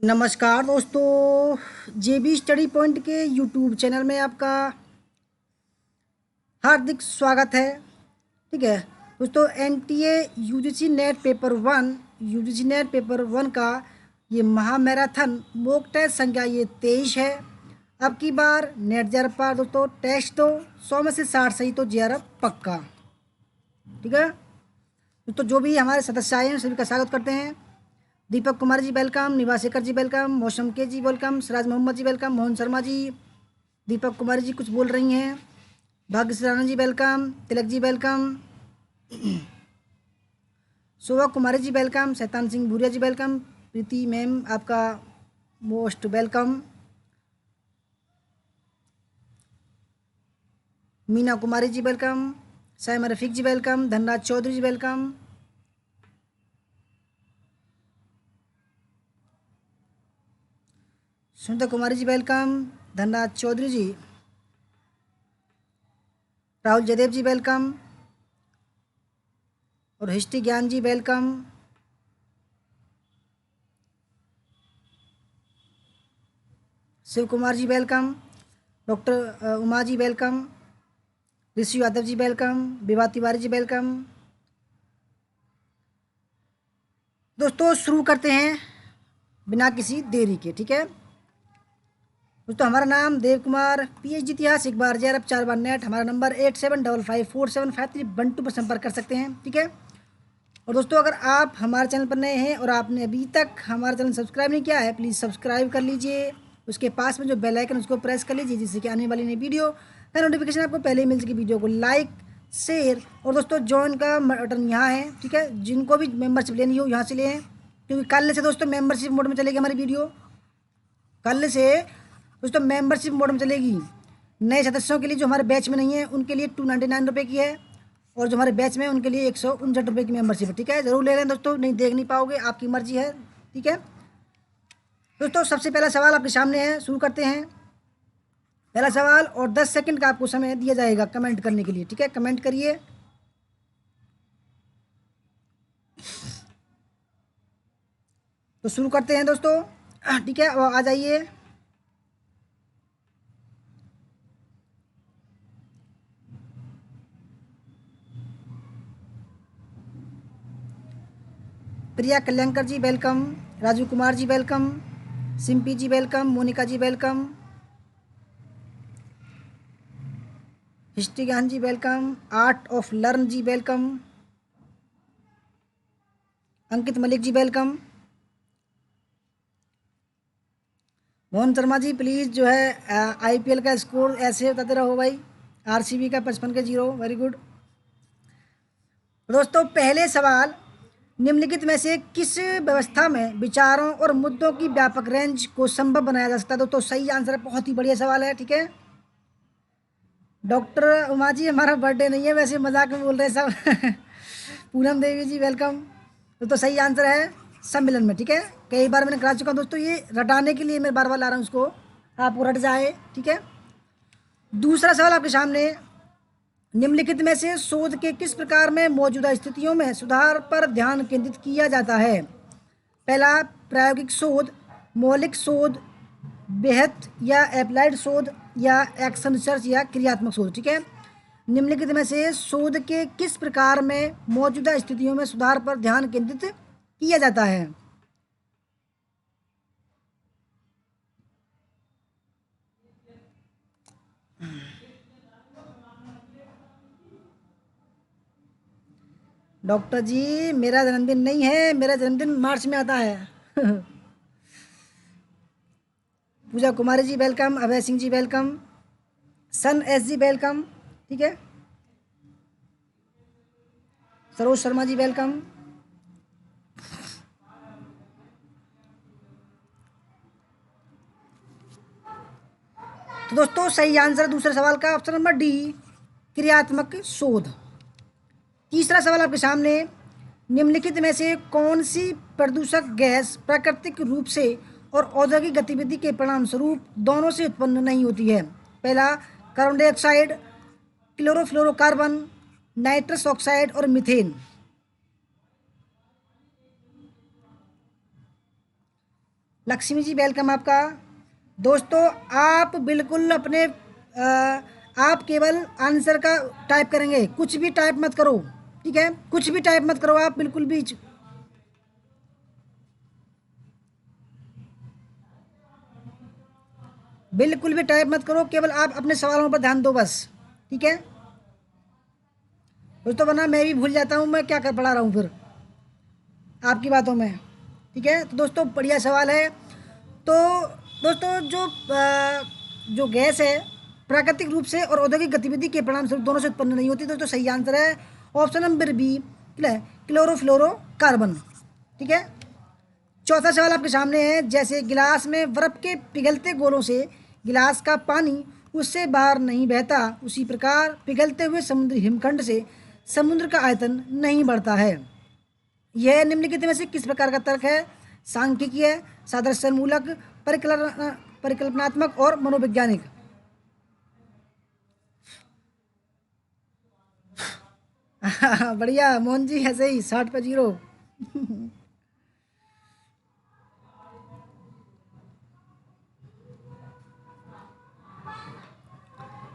नमस्कार दोस्तों, जेबी study point के यूट्यूब चैनल में आपका हार्दिक स्वागत है। ठीक है दोस्तों, NTA UGC net paper one का ये महामैराथन मॉक टेस्ट संख्या ये 23 है। अब की बार नेट जेआरएफ पर दोस्तों टेस्ट तो 100 में से 60 सही तो जेआरएफ पक्का। ठीक है दोस्तों, जो भी हमारे सदस्य आए हैं सभी का स्वागत करते हैं। दीपक कुमार जी वेलकम, निवास शेखर जी वेलकम, मौसम के जी वेलकम, सिराज मोहम्मद जी वेलकम, मोहन शर्मा जी, दीपक कुमारी जी कुछ बोल रही हैं, भाग्यश्री राणा जी वेलकम, तिलक जी वेलकम, शोभा कुमारी जी वेलकम, शैतान सिंह भूरिया जी वेलकम, प्रीति मैम आपका most welcome, Meena Kumari ji welcome, Saima Rafiq जी वेलकम, धनराज चौधरी जी वेलकम, सुनीता कुमारी जी वेलकम, धनराज चौधरी जी, राहुल जयदेव जी वेलकम और history Gyan ji welcome, Shiv Kumar ji welcome, doctor Uma ji welcome, ऋषि यादव जी वेलकम, विभा तिवारी जी वेलकम। दोस्तों शुरू करते हैं बिना किसी देरी के। ठीक है दोस्तों, हमारा नाम देव कुमार, पीएचडी इतिहास, एक बार जेआरएफ 4 बार नेट। हमारा नंबर 87554753 पर संपर्क कर सकते हैं। ठीक है, और दोस्तों अगर आप हमारे चैनल पर नए हैं और आपने अभी तक हमारा चैनल सब्सक्राइब नहीं किया है, प्लीज़ सब्सक्राइब कर लीजिए। उसके पास में जो बेल आइकन उसको प्रेस कर लीजिए, जिससे कि आने वाली नई वीडियो का नोटिफिकेशन आपको पहले ही मिल सके। वीडियो को लाइक शेयर और दोस्तों ज्वाइन का बटन यहाँ है। ठीक है, जिनको भी मेंबरशिप लेनी हो यहाँ से लें, क्योंकि कल से दोस्तों मेंबरशिप मोड में चलेगी हमारी वीडियो। कल से दोस्तों मेंबरशिप मोड में चलेगी। नए सदस्यों के लिए जो हमारे बैच में नहीं है उनके लिए 299 की है, और जो हमारे बैच में उनके लिए 159 की मेंबरशिप है। ठीक है, ज़रूर ले लें दोस्तों, नहीं देख नहीं पाओगे, आपकी मर्जी है। ठीक है दोस्तों, सबसे पहला सवाल आपके सामने है, शुरू करते हैं। पहला सवाल, और 10 सेकंड का आपको समय दिया जाएगा कमेंट करने के लिए। ठीक है, कमेंट करिए। तो शुरू करते हैं दोस्तों। ठीक है, और आ जाइए। Priya Kalyankar ji welcome, Raju Kumar ji welcome, Simpy ji welcome, Monika ji welcome, history Gyan ji welcome, art of learn ji welcome, Ankit Malik ji welcome, Mohan Sharma ji please जो है आईपीएल का स्कोर ऐसे बताते रहो भाई। आरसीबी का 55 के 0, वेरी गुड। दोस्तों पहले सवाल, निम्नलिखित में से किस व्यवस्था में विचारों और मुद्दों की व्यापक रेंज को संभव बनाया जा सकता है? दोस्तों सही आंसर है, बहुत ही बढ़िया सवाल है। ठीक है, डॉक्टर उमा जी हमारा बर्थडे नहीं है, वैसे मजाक में बोल रहे हैं सब। पूनम देवी जी वेलकम। तो सही आंसर है सम्मेलन में। ठीक है, कई बार मैंने करा चुका हूँ दोस्तों, ये रटाने के लिए मैं बार बार ला रहा हूँ उसको, आपको रट जाए। ठीक है, दूसरा सवाल आपके सामने, निम्नलिखित में से शोध के किस प्रकार में मौजूदा स्थितियों में सुधार पर ध्यान केंद्रित किया जाता है? पहला, प्रायोगिक शोध, मौलिक शोध, बेहद या एप्लाइड शोध, या एक्शन रिसर्च, या क्रियात्मक शोध। ठीक है, निम्नलिखित में से शोध के किस प्रकार में मौजूदा स्थितियों में सुधार पर ध्यान केंद्रित किया जाता है? डॉक्टर जी मेरा जन्मदिन नहीं है, मेरा जन्मदिन मार्च में आता है। पूजा कुमारी जी वेलकम, अभय सिंह जी वेलकम, सन एस जी वेलकम। ठीक है, सरोज शर्मा जी वेलकम। तो दोस्तों सही आंसर दूसरे सवाल का ऑप्शन नंबर डी, क्रियात्मक शोध। तीसरा सवाल आपके सामने, निम्नलिखित में से कौन सी प्रदूषक गैस प्राकृतिक रूप से और औद्योगिक गतिविधि के परिणाम स्वरूप दोनों से उत्पन्न नहीं होती है? पहला, carbon dioxide, chlorofluorocarbon, nitrous oxide और मीथेन। लक्ष्मी जी वेलकम आपका। दोस्तों आप बिल्कुल अपने आप केवल आंसर का टाइप करेंगे, कुछ भी टाइप मत करो, ठीक है, कुछ भी टाइप मत करो आप, बिल्कुल भी बिल्कुल भी टाइप मत करो, केवल आप अपने सवालों पर ध्यान दो बस, ठीक है दोस्तों, वरना मैं भी भूल जाता हूँ मैं क्या कर पढ़ा रहा हूँ फिर आपकी बातों में, ठीक है। तो दोस्तों बढ़िया सवाल है। तो दोस्तों जो गैस है प्राकृतिक रूप से और औद्योगिक गतिविधि के परिणाम स्वरूप दोनों से उत्पन्न नहीं होती। दोस्तों सही आंसर है ऑप्शन नंबर बी, क्लोरोफ्लोरोकार्बन, ठीक है। चौथा सवाल आपके सामने है, जैसे गिलास में बर्फ के पिघलते गोलों से गिलास का पानी उससे बाहर नहीं बहता, उसी प्रकार पिघलते हुए समुद्री हिमखंड से समुद्र का आयतन नहीं बढ़ता है। यह निम्नलिखित में से किस प्रकार का तर्क है? सांख्यिकीय है, सादृश्य मूलक, परिकल्पनात्मक और मनोवैज्ञानिक। बढ़िया मोहन जी, ऐसे ही 60 पे 0।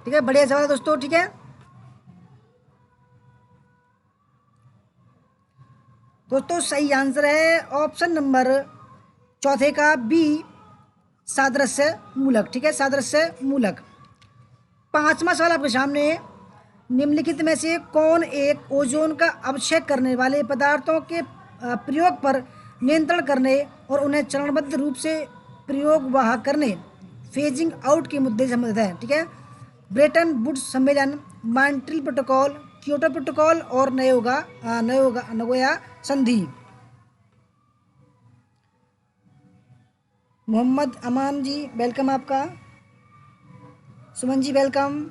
ठीक है, बढ़िया सवाल है दोस्तों, ठीक है। दोस्तों सही आंसर है ऑप्शन नंबर चौथे का बी, सादृश्य मूलक, ठीक है, सादृश्य मूलक। पांचवा सवाल आपके सामने है, निम्नलिखित में से कौन एक ओजोन का अवक्षय करने वाले पदार्थों के प्रयोग पर नियंत्रण करने और उन्हें चरणबद्ध रूप से प्रयोग वाह करने, फेजिंग आउट के मुद्दे से संबंधित है, ठीक है। ब्रेटन वुड्स सम्मेलन, मॉन्ट्रियल प्रोटोकॉल, क्योटो प्रोटोकॉल और नगोया संधि। मोहम्मद अमान जी वेलकम आपका। सुमन जी वेलकम।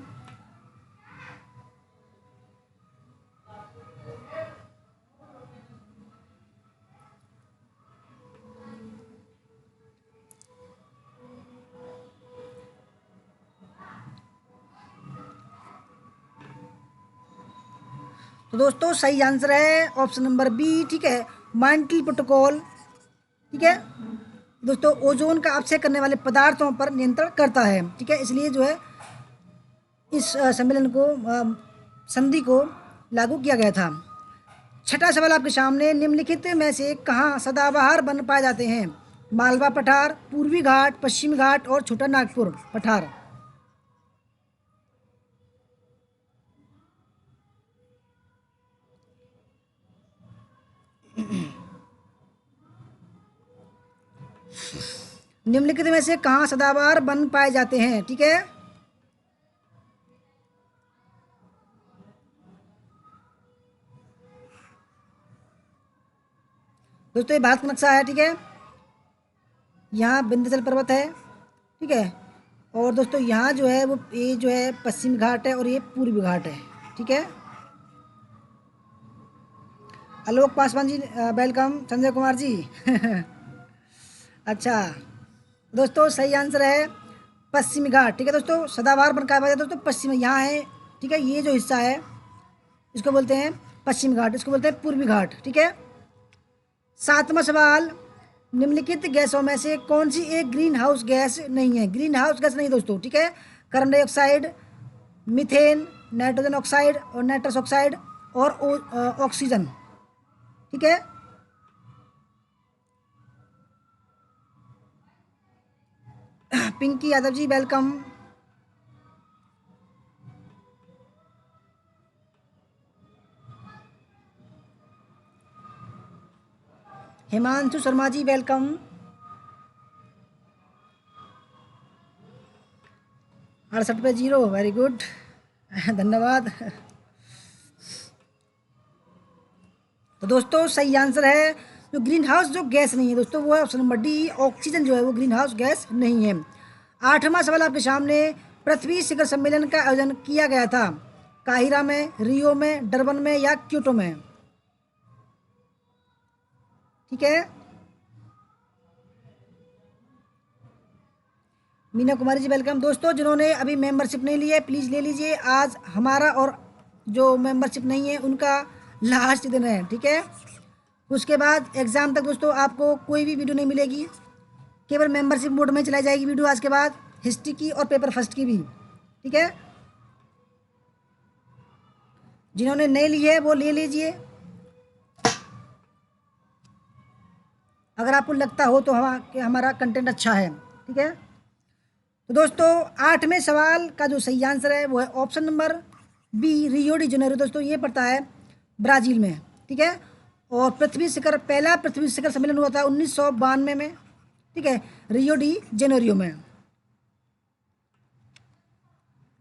तो दोस्तों सही आंसर है ऑप्शन नंबर बी, ठीक है, मॉन्ट्रियल प्रोटोकॉल, ठीक है। दोस्तों ओजोन का अपक्षय करने वाले पदार्थों पर नियंत्रण करता है, ठीक है, इसलिए जो है इस सम्मेलन को संधि को लागू किया गया था। छठा सवाल आपके सामने, निम्नलिखित में से कहाँ सदाबहार वन पाए जाते हैं? मालवा पठार, पूर्वी घाट, पश्चिमी घाट और छोटा नागपुर पठार। निम्नलिखित में से कहाँ सदाबहार वन पाए जाते हैं, ठीक है। दोस्तों ये भारत का नक्शा है, ठीक है, यहाँ विंध्याचल पर्वत है, ठीक है, और दोस्तों यहाँ जो है वो ये जो है पश्चिमी घाट है और ये पूर्वी घाट है, ठीक है। आलोक पासवान जी वेलकम। संजय कुमार जी अच्छा दोस्तों सही आंसर है पश्चिमी घाट, ठीक है। दोस्तों सदाबहार वन कहा जाता है दोस्तों पश्चिम यहाँ है, ठीक है, ये जो हिस्सा है इसको बोलते हैं पश्चिमी घाट, इसको बोलते हैं पूर्वी घाट, ठीक है। सातवां सवाल, निम्नलिखित गैसों में से कौन सी एक ग्रीन हाउस गैस नहीं है? ग्रीन हाउस गैस नहीं दोस्तों, ठीक है, carbon dioxide, methane, nitrogen oxide और नाइट्रस ऑक्साइड और ऑक्सीजन, ठीक है। पिंकी यादव जी वेलकम। हिमांशु शर्मा जी वेलकम। 68 पे 0, वेरी गुड धन्यवाद। तो दोस्तों सही आंसर है जो ग्रीन हाउस जो गैस नहीं है दोस्तों वो है ऑप्शन नंबर डी, ऑक्सीजन जो है वो ग्रीन हाउस गैस नहीं है। आठवां सवाल आपके सामने, पृथ्वी शिखर सम्मेलन का आयोजन किया गया था काहिरा में, रियो में, डरबन में या क्योटो में, ठीक है। मीना कुमारी जी वेलकम। दोस्तों जिन्होंने अभी मेंबरशिप नहीं ली है प्लीज़ ले लीजिए, आज हमारा और जो मेंबरशिप नहीं है उनका लास्ट दिन है, ठीक है। उसके बाद एग्ज़ाम तक दोस्तों आपको कोई भी वीडियो नहीं मिलेगी, केवल मेंबरशिप मोड में चलाई जाएगी वीडियो आज के बाद, हिस्ट्री की और पेपर फर्स्ट की भी, ठीक है। जिन्होंने नहीं ली है वो ले लीजिए, अगर आपको लगता हो तो हमारा कंटेंट अच्छा है, ठीक है। तो दोस्तों 8वें सवाल का जो सही आंसर है वो है option number B, Rio de Janeiro. दोस्तों ये पड़ता है ब्राज़ील में, ठीक है। और पहला पृथ्वी शिखर सम्मेलन हुआ था 1992 में, ठीक है, रियो डी जेनेरियो में।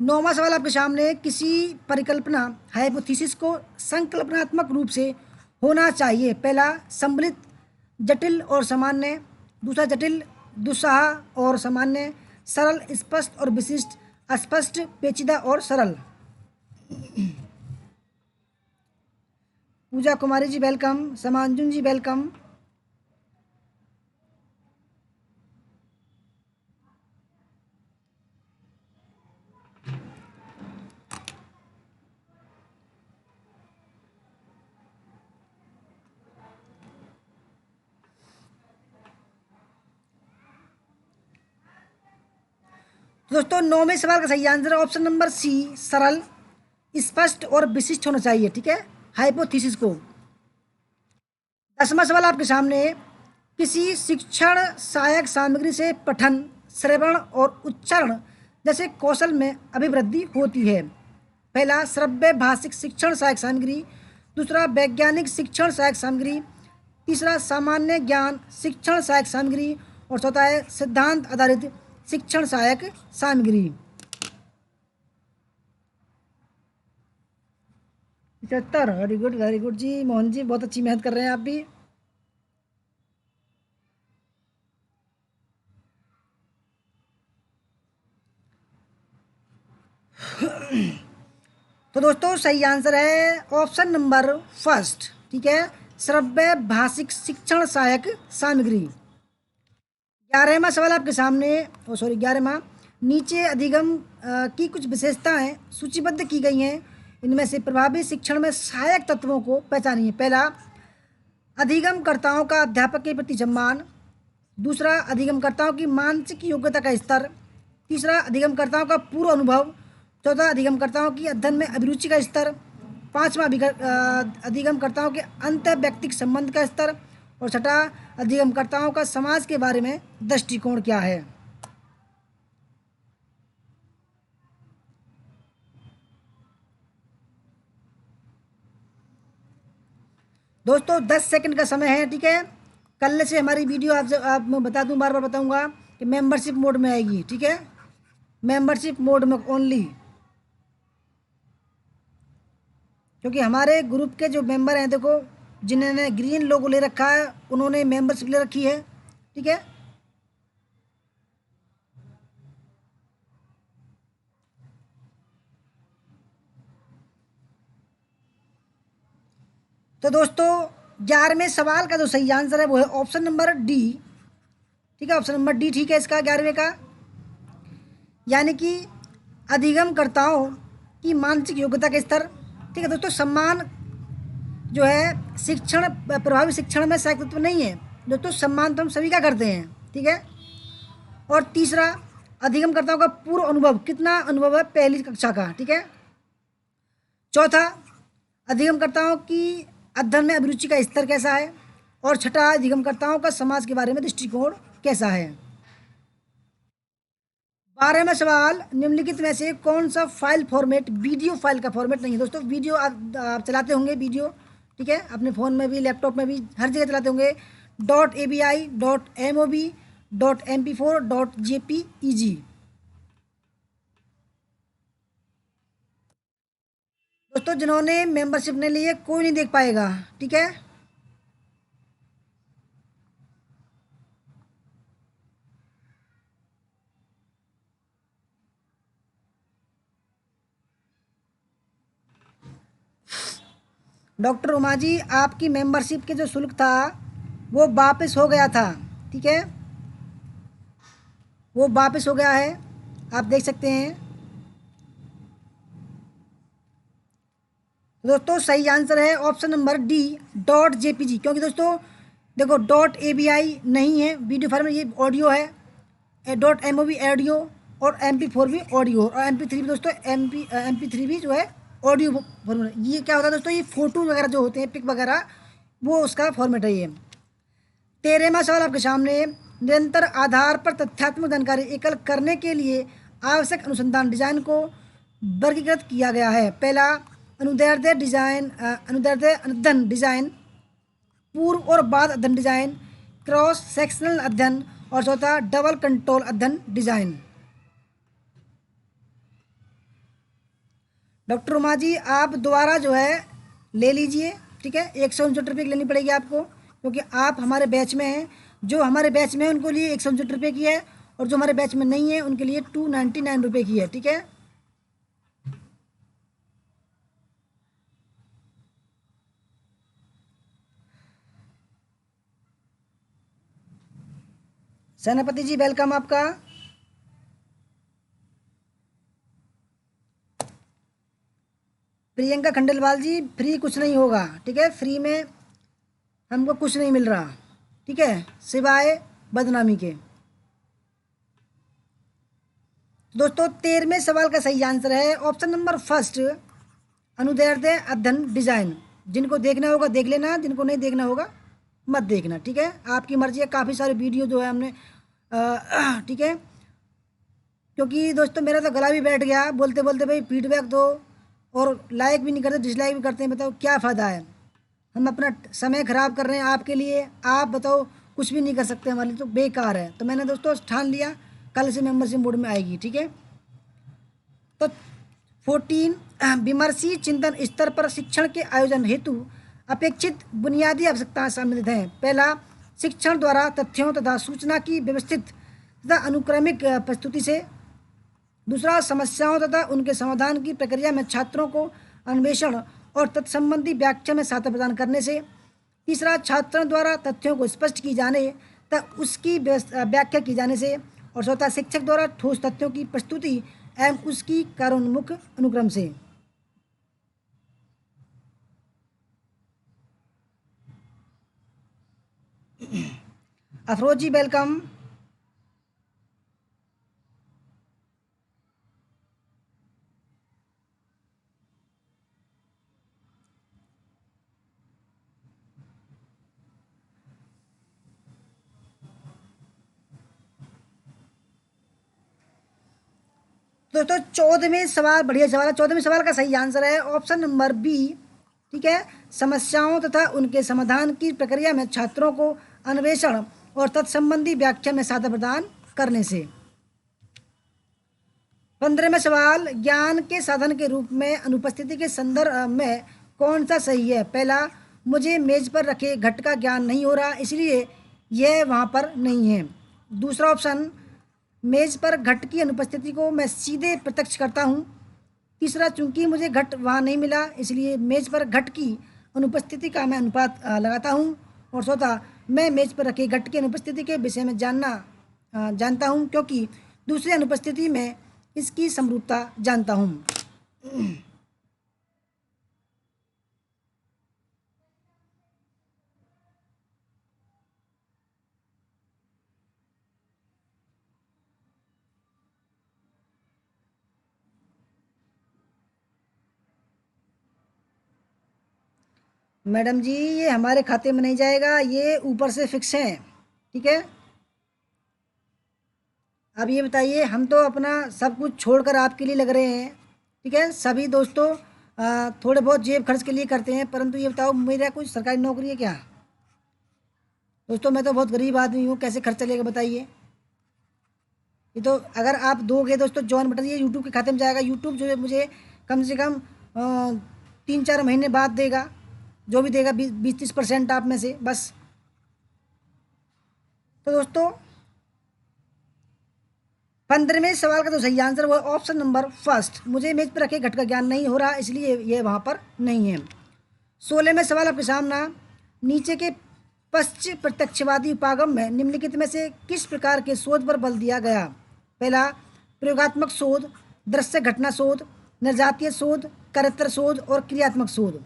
9वां सवाल आपके सामने, किसी परिकल्पना हाइपोथेसिस को संकल्पनात्मक रूप से होना चाहिए। पहला सम्मिलित, जटिल और सामान्य। दूसरा जटिल, दुस्साह और सामान्य। सरल, स्पष्ट और विशिष्ट। अस्पष्ट, पेचीदा और सरल। पूजा कुमारी जी वेलकम, समांजुन जी वेलकम। दोस्तों 9वें सवाल का सही आंसर है ऑप्शन नंबर सी, सरल, स्पष्ट और विशिष्ट होना चाहिए, ठीक है, हाइपोथेसिस को। 10वां सवाल आपके सामने, किसी शिक्षण सहायक सामग्री से पठन, श्रवण और उच्चारण जैसे कौशल में अभिवृद्धि होती है। पहला श्रव्य भाषिक शिक्षण सहायक सामग्री। दूसरा वैज्ञानिक शिक्षण सहायक सामग्री। तीसरा सामान्य ज्ञान शिक्षण सहायक सामग्री। और चौथा है सिद्धांत आधारित शिक्षण सहायक सामग्री। 75, वेरी गुड जी मोहन जी, बहुत अच्छी मेहनत कर रहे हैं आप भी। तो दोस्तों सही आंसर है ऑप्शन नंबर फर्स्ट, ठीक है, श्रव्य भाषिक शिक्षण सहायक सामग्री। 11वां सवाल आपके सामने, 11वां, नीचे अधिगम की कुछ विशेषताएं सूचीबद्ध की गई हैं, इनमें से प्रभावी शिक्षण में सहायक तत्वों को पहचानिए। पहला अधिगमकर्ताओं का अध्यापक के प्रति सम्मान। दूसरा अधिगमकर्ताओं की मानसिक योग्यता का स्तर। तीसरा अधिगमकर्ताओं का पूर्व अनुभव। चौथा अधिगमकर्ताओं की अध्ययन में अभिरुचि का स्तर। पाँचवा अधिगमकर्ताओं के अंत व्यक्तिक संबंध का स्तर। और छठा अधिगमकर्ताओं का समाज के बारे में दृष्टिकोण क्या है। दोस्तों 10 सेकंड का समय है, ठीक है। कल से हमारी वीडियो आप मैं बता दूं, बार बार बताऊंगा कि मेंबरशिप मोड में आएगी, ठीक है, मेंबरशिप मोड में ओनली, क्योंकि हमारे ग्रुप के जो मेंबर हैं, देखो जिन्होंने ग्रीन लोगो ले रखा है उन्होंने मेंबरशिप ले रखी है, ठीक है। तो दोस्तों 11वें सवाल का जो सही आंसर है वो है ऑप्शन नंबर डी, ठीक है, ऑप्शन नंबर डी ठीक है इसका, 11वें का, यानी कि अधिगमकर्ताओं की मानसिक योग्यता के स्तर, ठीक है। दोस्तों सम्मान जो है शिक्षण, प्रभावी शिक्षण में सहायक तत्व नहीं है दोस्तों, सम्मान तो हम सभी का करते हैं, ठीक है। और तीसरा अधिगमकर्ताओं का पूर्व अनुभव, कितना अनुभव है पहली कक्षा का, ठीक है। चौथा अधिगमकर्ताओं की अध्ययन में अभिरुचि का स्तर कैसा है। और छठा अधिगमकर्ताओं का समाज के बारे में दृष्टिकोण कैसा है। 12वां सवाल, निम्नलिखित में से कौन सा फाइल फॉर्मेट वीडियो फाइल का फॉर्मेट नहीं है। दोस्तों वीडियो आप चलाते होंगे वीडियो, ठीक है, अपने फ़ोन में भी, लैपटॉप में भी, हर जगह चलाते होंगे। .avi, .mob, .mp4, .jpeg। दोस्तों जिन्होंने मेंबरशिप नहीं ली है कोई नहीं देख पाएगा, ठीक है। डॉक्टर उमा जी, आपकी मेंबरशिप के जो शुल्क था वो वापस हो गया था, ठीक है, वो वापस हो गया है, आप देख सकते हैं। दोस्तों सही आंसर है ऑप्शन नंबर डी, .jpg, क्योंकि दोस्तों देखो डॉट AVI नहीं है वीडियो फाइल में, ये ऑडियो है। डॉट MOV ऑडियो और MP4 भी ऑडियो और MP3 भी दोस्तों, MP3 भी जो है ऑडियो फॉर्मेट। ये क्या होता है दोस्तों, ये फोटो वगैरह जो होते हैं, पिक वगैरह, वो उसका फॉर्मेट है ये। 13वां सवाल आपके सामने है, निरंतर आधार पर तथ्यात्मक जानकारी एकल करने के लिए आवश्यक अनुसंधान डिजाइन को वर्गीकृत किया गया है। पहला अनुदैर्ध्य डिजाइन, अनुदैर्ध्य अध्ययन डिजाइन, पूर्व और बाद अध्ययन डिजाइन, क्रॉस सेक्शनल अध्ययन, और चौथा डबल कंट्रोल अध्ययन डिजाइन। डॉक्टर उमा जी आप दोबारा जो है ले लीजिए, ठीक है। 169 रुपये की लेनी पड़ेगी आपको, क्योंकि आप हमारे बैच में हैं। जो हमारे बैच में है उनको लिए 169 रुपये की है, और जो हमारे बैच में नहीं है उनके लिए 299 रुपये की है, ठीक है। सेनापति जी वेलकम आपका। प्रियंका खंडेलवाल जी फ्री कुछ नहीं होगा, ठीक है। फ्री में हमको कुछ नहीं मिल रहा, ठीक है, सिवाय बदनामी के। दोस्तों 13वें सवाल का सही आंसर है ऑप्शन नंबर फर्स्ट, अनुदैर्ध्य अध्ययन डिजाइन। जिनको देखना होगा देख लेना, जिनको नहीं देखना होगा मत देखना, ठीक है। आपकी मर्जी है। काफ़ी सारे वीडियो जो है हमने ठीक है, क्योंकि दोस्तों मेरा तो गला भी बैठ गया बोलते बोलते। भाई फीडबैक दो, और लाइक भी नहीं करते, डिसलाइक भी करते हैं। बताओ क्या फ़ायदा है, हम अपना समय ख़राब कर रहे हैं आपके लिए। आप बताओ कुछ भी नहीं कर सकते हमारे लिए, तो बेकार है। तो मैंने दोस्तों ठान लिया कल से मेंबरशिप मोड में आएगी, ठीक है। तो 14 विमर्शी चिंतन स्तर पर शिक्षण के आयोजन हेतु अपेक्षित बुनियादी आवश्यकताएं सम्मिलित हैं। पहला, शिक्षण द्वारा तथ्यों तथा सूचना की व्यवस्थित तथा अनुक्रमिक प्रस्तुति से। दूसरा, समस्याओं तथा उनके समाधान की प्रक्रिया में छात्रों को अन्वेषण और तत्संबंधी व्याख्या में सहायता प्रदान करने से। तीसरा, छात्रों द्वारा तथ्यों को स्पष्ट की जाने तथा उसकी व्याख्या की जाने से। और चौथा, शिक्षक द्वारा ठोस तथ्यों की प्रस्तुति एवं उसकी कार्योन्मुख अनुक्रम से। अफरोज जी वेलकम। दोस्तों 14वें सवाल बढ़िया सवाल है। 14वें सवाल का सही आंसर है ऑप्शन नंबर बी, ठीक है। समस्याओं तथा उनके समाधान की प्रक्रिया में छात्रों को अन्वेषण और तत्संबंधी व्याख्या में सहायता प्रदान करने से। 15वें सवाल, ज्ञान के साधन के रूप में अनुपस्थिति के संदर्भ में कौन सा सही है। पहला, मुझे मेज पर रखे घट का ज्ञान नहीं हो रहा इसलिए यह वहाँ पर नहीं है। दूसरा ऑप्शन, मेज पर घट की अनुपस्थिति को मैं सीधे प्रत्यक्ष करता हूँ। तीसरा, चूंकि मुझे घट वहाँ नहीं मिला इसलिए मेज पर घट की अनुपस्थिति का मैं अनुपात लगाता हूँ। और चौथा, मैं मेज पर रखे घट की अनुपस्थिति के विषय में जानता हूँ क्योंकि दूसरी अनुपस्थिति में इसकी समरूपता जानता हूँ। मैडम जी ये हमारे खाते में नहीं जाएगा, ये ऊपर से फिक्स है, ठीक है। अब ये बताइए, हम तो अपना सब कुछ छोड़कर आपके लिए लग रहे हैं, ठीक है। सभी दोस्तों थोड़े बहुत जेब खर्च के लिए करते हैं, परंतु ये बताओ मेरा कुछ सरकारी नौकरी है क्या। दोस्तों मैं तो बहुत गरीब आदमी हूँ, कैसे खर्च चलेगा बताइए। ये तो अगर आप दोगे दोस्तों जॉइन बटन, ये यूट्यूब के खाते में जाएगा। यूट्यूब जो है मुझे कम से कम 3-4 महीने बाद देगा, जो भी देगा 20-30% आप में से बस। तो दोस्तों 15वें सवाल का तो सही आंसर वो ऑप्शन नंबर फर्स्ट, मुझे मेज पर रखे घट का ज्ञान नहीं हो रहा इसलिए ये वहाँ पर नहीं है। 16वें सवाल आपके सामना, नीचे के पश्च प्रत्यक्षवादी उपागम में निम्नलिखित में से किस प्रकार के शोध पर बल दिया गया। पहला, प्रयोगात्मक शोध, दृश्य घटना शोध, निर्जातीय शोध, करेत्तर शोध और क्रियात्मक शोध।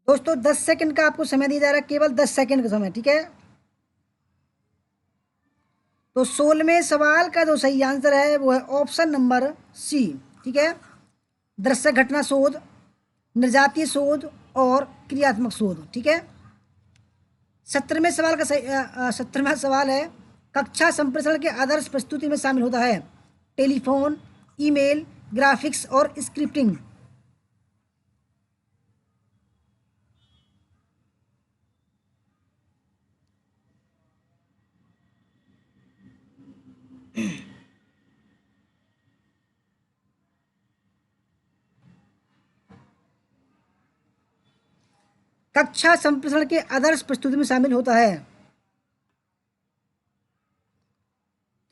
दोस्तों 10 सेकंड का आपको समय दिया जा रहा है, केवल 10 सेकंड का समय, ठीक है। तो 16वें सवाल का जो सही आंसर है वो है ऑप्शन नंबर सी, ठीक है। दृश्य घटना शोध, निर्जातीय शोध और क्रियात्मक शोध, ठीक है। 17वें सवाल का सही 17वां सवाल है, कक्षा संप्रेषण के आदर्श प्रस्तुति में शामिल होता है टेलीफोन, ईमेल, ग्राफिक्स और स्क्रिप्टिंग। कक्षा संप्रेषण के आदर्श प्रस्तुति में शामिल होता है।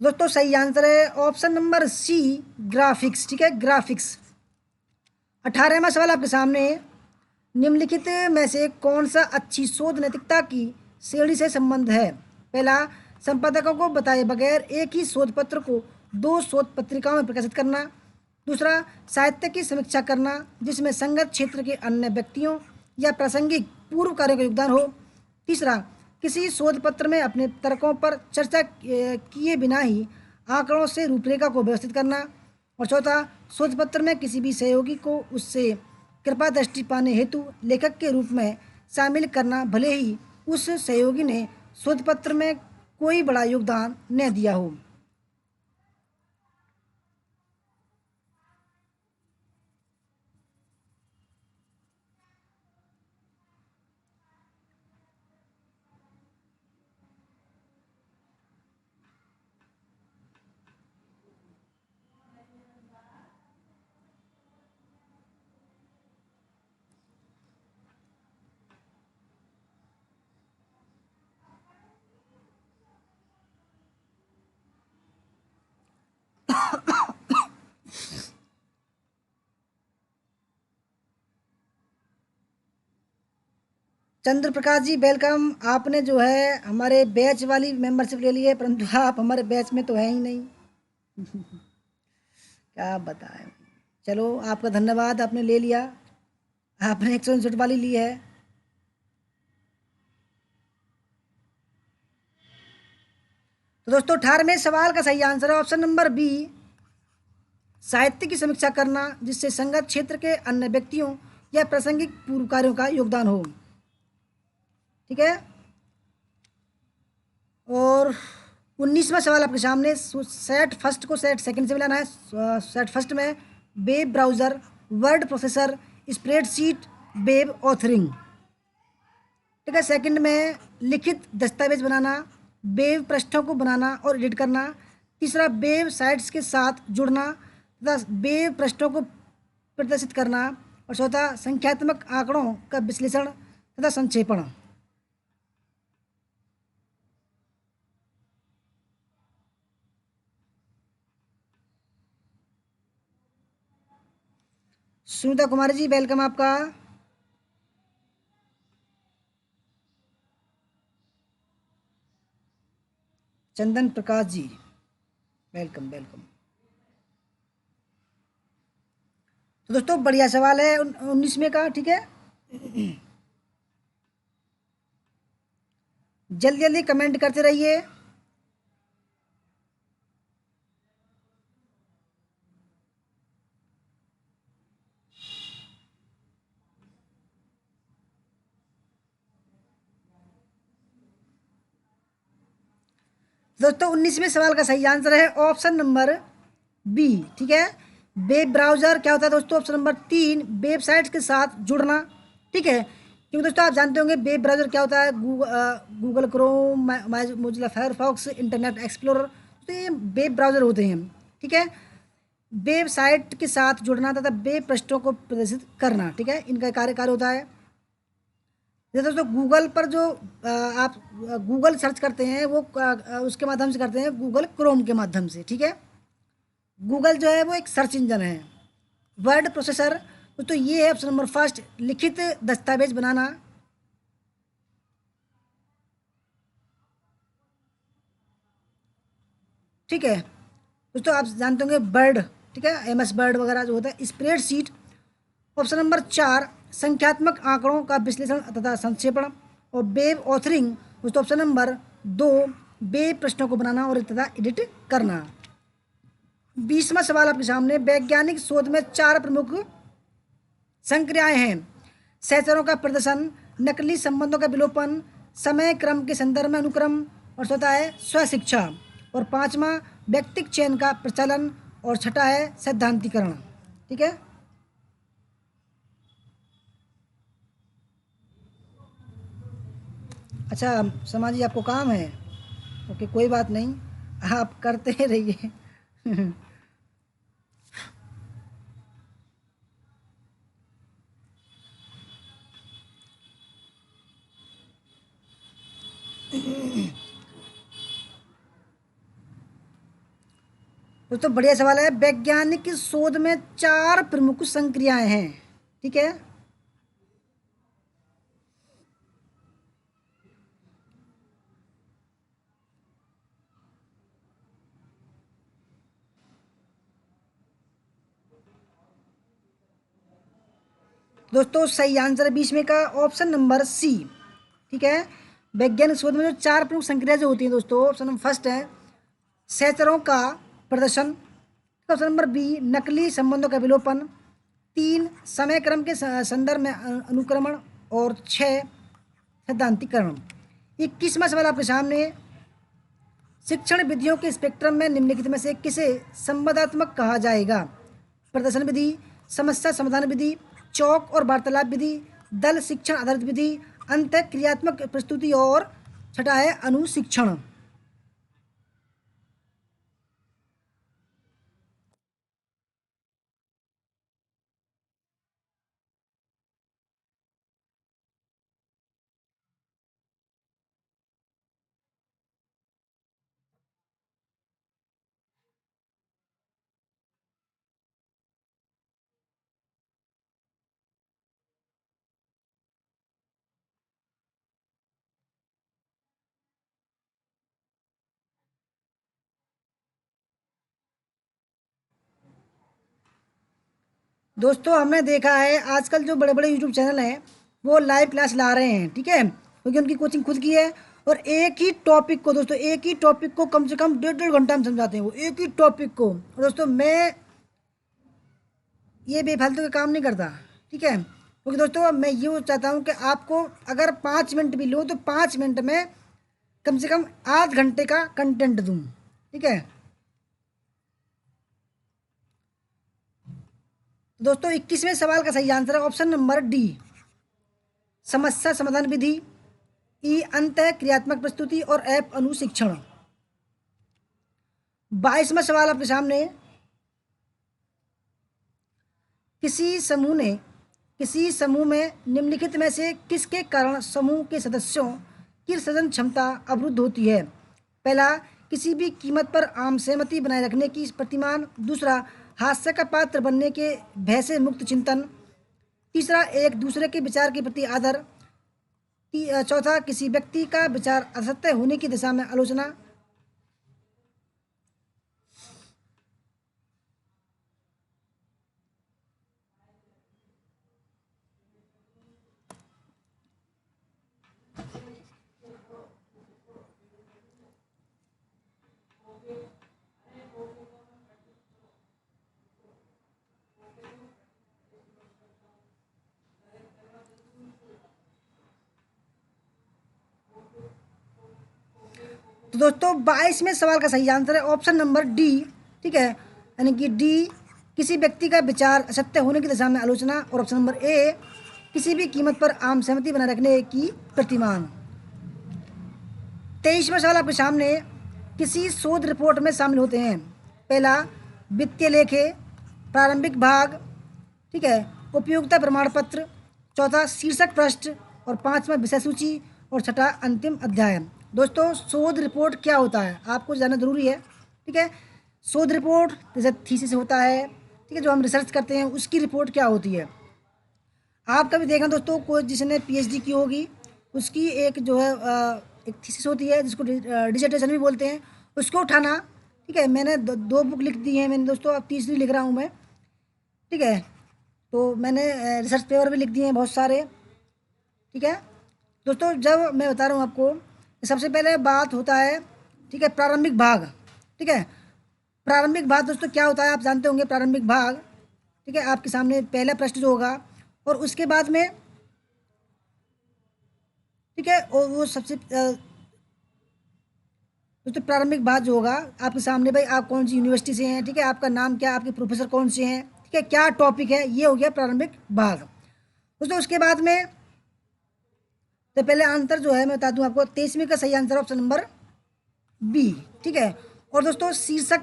दोस्तों सही आंसर है ऑप्शन नंबर सी, ग्राफिक्स, ठीक है, ग्राफिक्स। 18वां सवाल आपके सामने है, निम्नलिखित में से कौन सा अच्छी शोध नैतिकता की श्रेणी से संबंध है? पहला, संपादकों को बताए बगैर एक ही शोध पत्र को 2 शोध पत्रिकाओं में प्रकाशित करना। दूसरा, साहित्य की समीक्षा करना जिसमें संगत क्षेत्र के अन्य व्यक्तियों या प्रासंगिक पूर्व कार्यों का योगदान हो। तीसरा, किसी शोध पत्र में अपने तर्कों पर चर्चा किए बिना ही आंकड़ों से रूपरेखा को व्यवस्थित करना। और चौथा, शोध पत्र में किसी भी सहयोगी को उससे कृपा दृष्टि पाने हेतु लेखक के रूप में शामिल करना, भले ही उस सहयोगी ने शोध पत्र में कोई बड़ा योगदान न दिया हो। चंद्र प्रकाश जी वेलकम। आपने जो है हमारे बैच वाली मेंबरशिप ले ली है, परंतु आप हमारे बैच में तो है ही नहीं। क्या बताएं। चलो आपका धन्यवाद, आपने ले लिया, आपने 159 वाली ली है। तो दोस्तों 18वें सवाल का सही आंसर है ऑप्शन नंबर बी, साहित्य की समीक्षा करना जिससे संगत क्षेत्र के अन्य व्यक्तियों या प्रासंगिक पूर्व कार्यों का योगदान हो, ठीक है। और 19वां सवाल आपके सामने, सेट फर्स्ट को सेट सेकंड से मिलाना है। सेट फर्स्ट में web browser, word processor, spreadsheet, web authoring, ठीक है। सेकंड में लिखित दस्तावेज बनाना, वेब पृष्ठों को बनाना और एडिट करना। तीसरा, वेब साइट्स के साथ जुड़ना तथा वेब पृष्ठों को प्रदर्शित करना। और चौथा, संख्यात्मक आंकड़ों का विश्लेषण तथा संक्षेपण। सुनीता कुमारी जी वेलकम आपका। चंदन प्रकाश जी वेलकम वेलकम। तो दोस्तों बढ़िया सवाल है 19वें का, ठीक है। जल्दी जल्दी कमेंट करते रहिए। दोस्तों 19वें सवाल का सही आंसर है ऑप्शन नंबर बी, ठीक है। वेब ब्राउज़र क्या होता है दोस्तों? ऑप्शन नंबर 3, वेबसाइट्स के साथ जुड़ना, ठीक है। क्योंकि दोस्तों आप जानते होंगे वेब ब्राउज़र क्या होता है, Google Chrome, Mozilla Firefox, internet explorer, तो ये वेब ब्राउज़र होते हैं, ठीक है। वेबसाइट के साथ जुड़ना तथा वेब पृष्ठों को प्रदर्शित करना, ठीक है, इनका कार्य होता है। जैसे दोस्तों गूगल पर जो आप गूगल सर्च करते हैं वो उसके माध्यम से करते हैं, गूगल क्रोम के माध्यम से, ठीक है। गूगल जो है वो एक सर्च इंजन है। वर्ड प्रोसेसर तो ये है ऑप्शन नंबर फर्स्ट, लिखित दस्तावेज बनाना, ठीक है। दोस्तों आप जानते होंगे वर्ड, ठीक है, MS वर्ड वगैरह जो होता है। स्प्रेडशीट ऑप्शन नंबर 4, संख्यात्मक आंकड़ों का विश्लेषण तथा संक्षेपण। और वेब ऑथरिंग दोस्तों ऑप्शन नंबर 2 वेब प्रश्नों को बनाना और तथा एडिट करना। 20वां सवाल आपके सामने, वैज्ञानिक शोध में 4 प्रमुख संक्रियाएं हैं। सहचरों का प्रदर्शन, नकली संबंधों का विलोपन, समय क्रम के संदर्भ में अनुक्रम, और चौथा है स्वशिक्षा, और 5वां व्यक्तिक चयन का प्रचलन, और छठा है सैद्धांतिकरण। ठीक है, अच्छा शर्मा जी आपको काम है, ओके कोई बात नहीं, आप करते रहिए। दोस्तों बढ़िया सवाल है, वैज्ञानिक शोध में 4 प्रमुख संक्रियाएं हैं। ठीक है, दोस्तों सही आंसर है 20 में का ऑप्शन नंबर सी। ठीक है, वैज्ञानिक शोध में जो 4 प्रमुख संक्रिया जो होती हैं दोस्तों, ऑप्शन नंबर फर्स्ट है सहचरों का प्रदर्शन, ऑप्शन नंबर बी नकली संबंधों का विलोपन, 3 समय क्रम के संदर्भ में अनुक्रमण, और 6 सैद्धांतिकरण। 21वां सवाल आपके सामने, शिक्षण विधियों के स्पेक्ट्रम में निम्नलिखित में से किसे संवादात्मक कहा जाएगा? प्रदर्शन विधि, समस्या समाधान विधि, चौक और वार्तालाप विधि, दल शिक्षण आधारित विधि, अंत क्रियात्मक प्रस्तुति, और छठा है अनुशिक्षण। दोस्तों हमने देखा है आजकल जो बड़े बड़े यूट्यूब चैनल हैं वो लाइव क्लास ला रहे हैं। ठीक है, क्योंकि उनकी कोचिंग खुद की है, और एक ही टॉपिक को दोस्तों, एक ही टॉपिक को कम से कम 1.5 घंटा में समझाते हैं वो एक ही टॉपिक को। और दोस्तों मैं ये बेफालतू का काम नहीं करता। ठीक है, क्योंकि दोस्तों मैं ये चाहता हूँ कि आपको अगर 5 मिनट भी लूँ तो 5 मिनट में कम से कम आध घंटे का कंटेंट दूँ। ठीक है दोस्तों, 21वें सवाल का सही आंसर है ऑप्शन नंबर डी समस्या समाधान विधि, ई अंत क्रियात्मक प्रस्तुति, और एफ अनुशिक्षण। 22वां सवाल आपके सामने, किसी समूह में निम्नलिखित में से किसके कारण समूह के सदस्यों की सृजन क्षमता अवरुद्ध होती है? पहला, किसी भी कीमत पर आम सहमति बनाए रखने की प्रतिमान, दूसरा हास्य का पात्र बनने के भय से मुक्त चिंतन, तीसरा एक दूसरे के विचार के प्रति आदर, चौथा किसी व्यक्ति का विचार असत्य होने की दिशा में आलोचना। तो दोस्तों 22वें सवाल का सही आंसर है ऑप्शन नंबर डी। ठीक है, यानी कि डी किसी व्यक्ति का विचार असत्य होने की दिशा में आलोचना, और ऑप्शन नंबर ए किसी भी कीमत पर आम सहमति बनाए रखने की प्रतिमान। 23वां सवाल आपके सामने, किसी शोध रिपोर्ट में शामिल होते हैं? पहला, वित्तीय लेखे, प्रारंभिक भाग, ठीक है, उपयोगिता प्रमाण पत्र, चौथा शीर्षक पृष्ठ, और 5वां विषय सूची, और छठा अंतिम अध्याय। दोस्तों शोध रिपोर्ट क्या होता है आपको जानना जरूरी है। ठीक है, शोध रिपोर्ट जैसे थीसिस होता है, ठीक है, जो हम रिसर्च करते हैं उसकी रिपोर्ट क्या होती है। आप कभी देखना दोस्तों, कोई जिसने पीएचडी की होगी उसकी एक जो है एक थीसिस होती है जिसको डिसर्टेशन भी बोलते हैं, उसको उठाना। ठीक है, मैंने दो बुक लिख दी हैं मैंने दोस्तों, अब तीसरी लिख रहा हूँ मैं। ठीक है, तो मैंने रिसर्च पेपर भी लिख दिए हैं बहुत सारे। ठीक है दोस्तों, जब मैं बता रहा हूँ आपको, सबसे पहले बात होता है, ठीक है, प्रारंभिक भाग। ठीक है, प्रारंभिक भाग दोस्तों क्या होता है आप जानते होंगे, प्रारंभिक भाग। ठीक है, आपके सामने पहला प्रश्न जो होगा, और उसके बाद में, ठीक है, और वो सबसे दोस्तों प्रारंभिक भाग जो होगा आपके सामने, भाई आप कौन सी यूनिवर्सिटी से हैं, ठीक है, आपका नाम क्या, आपके प्रोफेसर कौन से हैं, ठीक है, क्या टॉपिक है, ये हो गया प्रारंभिक भाग दोस्तों। उसके बाद में तो पहले आंसर जो है मैं बता दूं आपको, 23वीं का सही आंसर ऑप्शन नंबर बी। ठीक है, और दोस्तों शीर्षक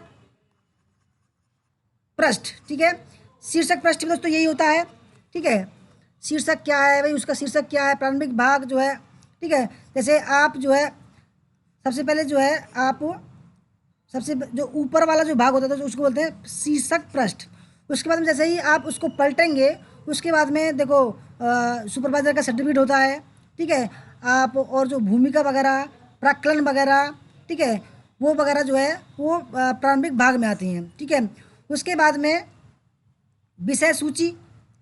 पृष्ठ, ठीक है, शीर्षक पृष्ठ में दोस्तों यही होता है। ठीक है, शीर्षक क्या है भाई, उसका शीर्षक क्या है, प्रारंभिक भाग जो है। ठीक है, जैसे आप जो है सबसे पहले जो है आप सबसे जो ऊपर वाला जो भाग होता है तो उसको बोलते हैं शीर्षक पृष्ठ। उसके बाद में जैसे ही आप उसको पलटेंगे, उसके बाद में देखो सुपरवाइजर का सर्टिफिकेट होता है। ठीक है, आप और जो भूमिका वगैरह, प्राक्कलन वगैरह, ठीक है, वो वगैरह जो है वो प्रारंभिक भाग में आती हैं। ठीक है, उसके बाद में विषय सूची।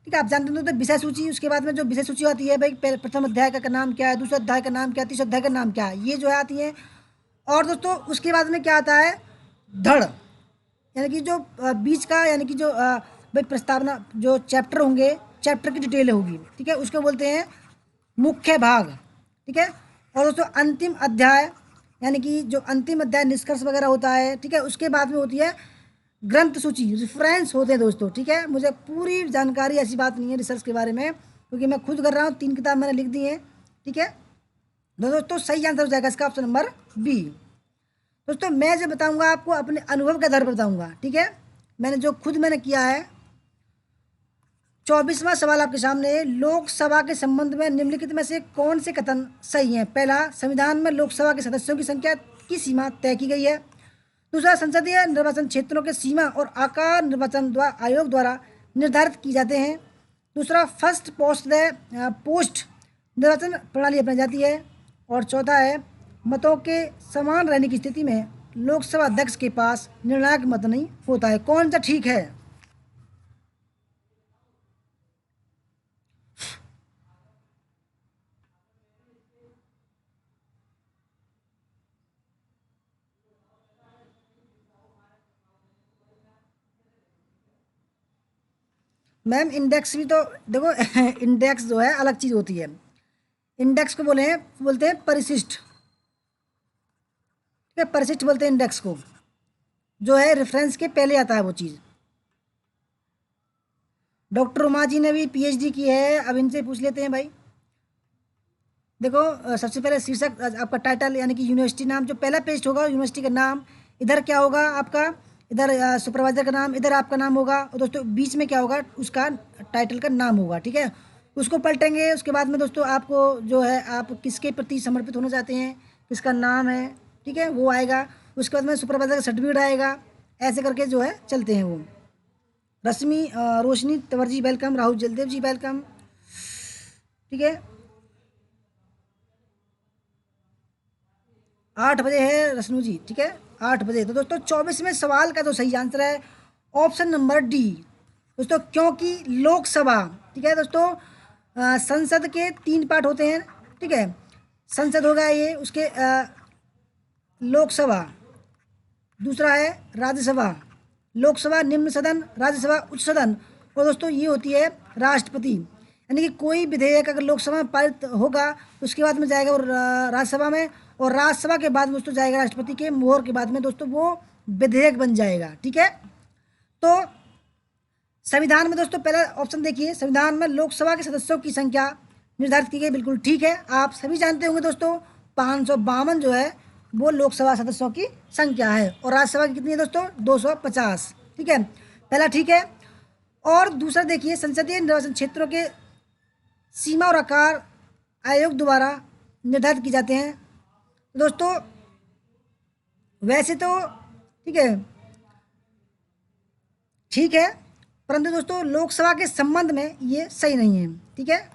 ठीक है, आप जानते हो तो विषय सूची, उसके बाद में जो विषय सूची आती है भाई, प्रथम अध्याय का नाम क्या है, दूसरा अध्याय का नाम क्या है, तीसरा अध्याय का नाम क्या है, ये जो है आती है। और दोस्तों उसके बाद में क्या आता है, धड़, यानी कि जो बीच का, यानी कि जो भाई प्रस्तावना, जो चैप्टर होंगे, चैप्टर की डिटेल होगी। ठीक है, उसको बोलते हैं मुख्य भाग। ठीक है, और दोस्तों अंतिम अध्याय, यानी कि जो अंतिम अध्याय निष्कर्ष वगैरह होता है। ठीक है, उसके बाद में होती है ग्रंथ सूची, रेफरेंस होते हैं दोस्तों। ठीक है, मुझे पूरी जानकारी ऐसी बात नहीं है रिसर्च के बारे में, क्योंकि मैं खुद कर रहा हूँ, 3 किताब मैंने लिख दी हैं। ठीक है, दोस्तों सही आंसर हो जाएगा इसका ऑप्शन नंबर बी। दोस्तों मैं जो बताऊंगा आपको अपने अनुभव के आधार पर बताऊंगा। ठीक है, मैंने जो खुद मैंने किया है। 24वां सवाल आपके सामने है, लोकसभा के संबंध में निम्नलिखित में से कौन से कथन सही हैं। पहला, संविधान में लोकसभा के सदस्यों की संख्या की सीमा तय की गई है। दूसरा, संसदीय निर्वाचन क्षेत्रों के सीमा और आकार निर्वाचन आयोग द्वारा निर्धारित की जाते हैं। दूसरा, फर्स्ट पोस्ट पोस्ट निर्वाचन प्रणाली अपनाई जाती है। और चौथा है, मतों के समान रहने की स्थिति में लोकसभा अध्यक्ष के पास निर्णायक मत नहीं होता है। कौन सा ठीक है? मैम इंडेक्स भी तो देखो इंडेक्स जो है अलग चीज़ होती है। इंडेक्स को बोलते हैं परिशिष्ट। ठीक है, परिशिष्ट बोलते हैं इंडेक्स को, जो है रेफरेंस के पहले आता है वो चीज़। डॉक्टर उमा जी ने भी पीएचडी की है, अब इनसे पूछ लेते हैं भाई। देखो सबसे पहले शीर्षक आपका टाइटल, यानी कि यूनिवर्सिटी नाम, जो पहला पेज होगा यूनिवर्सिटी का नाम, इधर क्या होगा आपका, इधर सुपरवाइजर का नाम, इधर आपका नाम होगा, और दोस्तों बीच में क्या होगा, उसका टाइटल का नाम होगा। ठीक है, उसको पलटेंगे। उसके बाद में दोस्तों आपको जो है आप किसके प्रति समर्पित होना चाहते हैं, किसका नाम है, ठीक है, वो आएगा। उसके बाद में सुपरवाइजर का सर्टिफिकेट आएगा। ऐसे करके जो है चलते हैं वो। रश्मि रोशनी तंवर जी वेलकम, राहुल जलदेव जी वेलकम। ठीक है, 8 बजे है रश्मि जी। ठीक है, 8 बजे। तो दोस्तों 24वें सवाल का जो सही आंसर है ऑप्शन नंबर डी दोस्तों, क्योंकि लोकसभा, ठीक है दोस्तों, संसद के 3 पार्ट होते हैं। ठीक है, संसद होगा ये, उसके लोकसभा, दूसरा है राज्यसभा। लोकसभा निम्न सदन, राज्यसभा उच्च सदन, और दोस्तों ये होती है राष्ट्रपति। यानी कि कोई विधेयक अगर लोकसभा में पारित होगा, उसके बाद में जाएगा वो राज्यसभा में, और राज्यसभा के बाद में दोस्तों जाएगा राष्ट्रपति के मोहर के बाद में दोस्तों वो विधेयक बन जाएगा। ठीक है, तो संविधान में दोस्तों पहला ऑप्शन देखिए, संविधान में लोकसभा के सदस्यों की संख्या निर्धारित की गई, बिल्कुल ठीक है। आप सभी जानते होंगे दोस्तों 552 जो है वो लोकसभा सदस्यों की संख्या है, और राज्यसभा की कितनी है दोस्तों, 250। ठीक है, पहला ठीक है। और दूसरा देखिए, संसदीय निर्वाचन क्षेत्रों के सीमा और आकार आयोग द्वारा निर्धारित किए जाते हैं। दोस्तों वैसे तो ठीक है, ठीक है, परंतु दोस्तों लोकसभा के संबंध में ये सही नहीं है। ठीक है,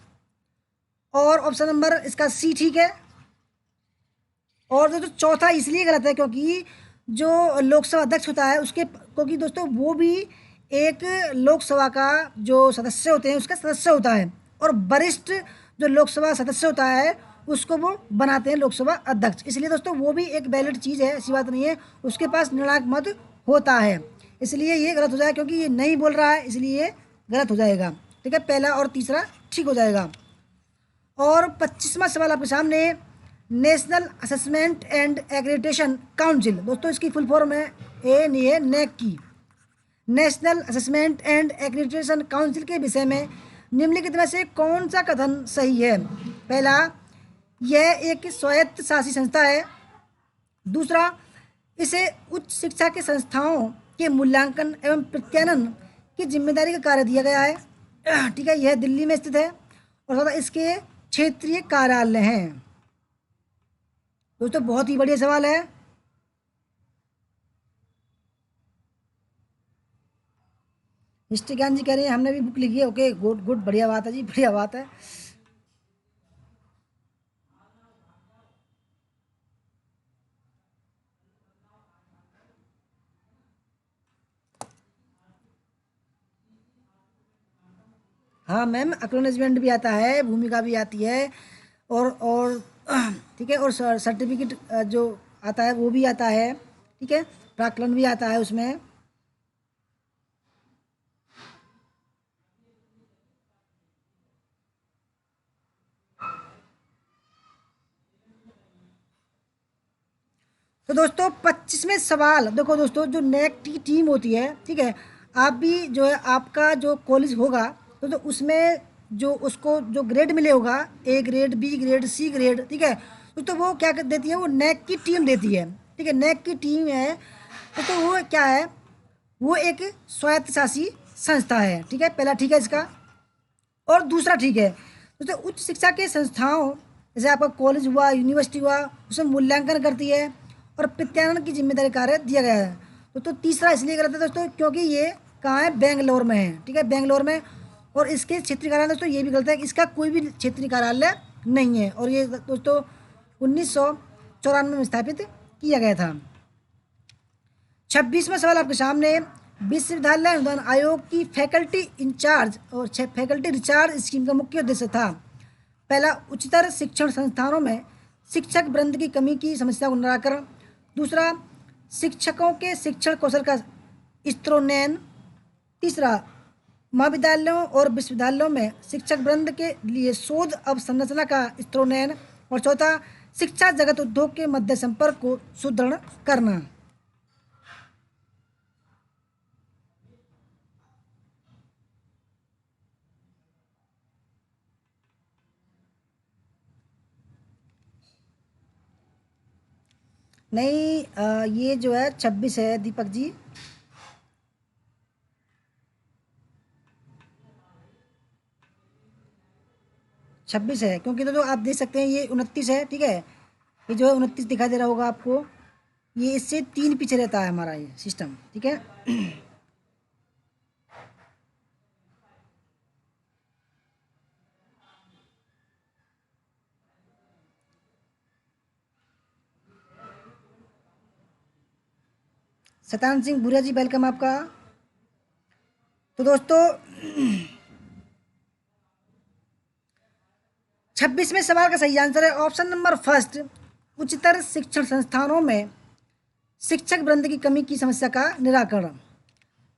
और ऑप्शन नंबर इसका सी ठीक है। और दोस्तों चौथा इसलिए गलत है क्योंकि जो लोकसभा अध्यक्ष होता है उसके, क्योंकि दोस्तों वो भी एक लोकसभा का जो सदस्य होते हैं उसका सदस्य होता है, और वरिष्ठ जो लोकसभा सदस्य होता है उसको वो बनाते हैं लोकसभा अध्यक्ष। इसलिए दोस्तों वो भी एक वैलिड चीज़ है, ऐसी बात नहीं है, उसके पास निर्णायक मत होता है। इसलिए ये गलत हो जाएगा, क्योंकि ये नहीं बोल रहा है, इसलिए ये गलत हो जाएगा। ठीक है, पहला और तीसरा ठीक हो जाएगा। और 25वां सवाल आपके सामने, national assessment and accreditation council. दोस्तों इसकी फुल फॉर्म है ए नहीं है नेक की, national assessment and accreditation council के विषय में निम्नलिखित में से कौन सा कथन सही है? पहला, यह एक स्वायत्त शासी संस्था है। दूसरा, इसे उच्च शिक्षा के संस्थाओं के मूल्यांकन एवं प्रत्यायन की जिम्मेदारी का कार्य दिया गया है। ठीक है, यह दिल्ली में स्थित है और साथ इसके क्षेत्रीय कार्यालय हैं। दोस्तों बहुत ही बढ़िया सवाल है। हिस्ट्री ज्ञान जी कह रहे हैं हमने भी बुक लिखी है। ओके, गुड गुड, बढ़िया बात है जी, बढ़िया बात है। हाँ मैम, एक्नॉलेजमेंट भी आता है, भूमिका भी आती है, और ठीक है, और सर्टिफिकेट जो आता है वो भी आता है। ठीक है, प्राक्कलन भी आता है उसमें। तो दोस्तों 25वें सवाल देखो दोस्तों, जो नेक की टीम होती है, ठीक है, आप भी जो है आपका जो कॉलेज होगा तो उसमें जो उसको जो ग्रेड मिले होगा, A grade, B grade, C grade, ठीक है, तो वो क्या कर देती है, वो नेक की टीम देती है। ठीक है, नेक की टीम है तो वो क्या है, वो एक स्वायत्त शासी संस्था है। ठीक है, पहला ठीक है इसका। और दूसरा ठीक है दोस्तों, उच्च शिक्षा के संस्थाओं जैसे आपका कॉलेज हुआ, यूनिवर्सिटी हुआ, उसमें मूल्यांकन करती है और प्रत्यायन की जिम्मेदारी कार्य दिया गया है। तो तीसरा इसलिए गलत है दोस्तों क्योंकि ये कहाँ है, बेंगलोर में है। ठीक है, बेंगलोर में। और इसके क्षेत्रीय कार्यालय दोस्तों ये भी गलत है कि इसका कोई भी क्षेत्रीय कार्यालय नहीं है, और ये दोस्तों 1994 में स्थापित किया गया था। 26वां सवाल आपके सामने, विश्वविद्यालय अनुदान आयोग की फैकल्टी इंचार्ज और फैकल्टी रिचार्ज स्कीम का मुख्य उद्देश्य था। पहला, उच्चतर शिक्षण संस्थानों में शिक्षक वृंद की कमी की समस्या को निराकरण। दूसरा, शिक्षकों के शिक्षण कौशल का स्तरोन्नयन। तीसरा, महाविद्यालयों और विश्वविद्यालयों में शिक्षक वृंद के लिए शोध अवसंरचना का स्तरोन्नयन। और चौथा, शिक्षा जगत उद्योग के मध्य संपर्क को सुदृढ़ करना। नहीं, ये जो है 26 है दीपक जी। 26 है, क्योंकि तो आप देख सकते हैं ये 29 है। ठीक है, ये जो है 29 दिखाई दे रहा होगा आपको, ये इससे 3 पीछे रहता है हमारा ये सिस्टम। ठीक है, 7 सिंह भूरिया जी, वेलकम आपका। तो दोस्तों 26वें सवाल का सही आंसर है ऑप्शन नंबर फर्स्ट, उच्चतर शिक्षण संस्थानों में शिक्षक वृंद की कमी की समस्या का निराकरण।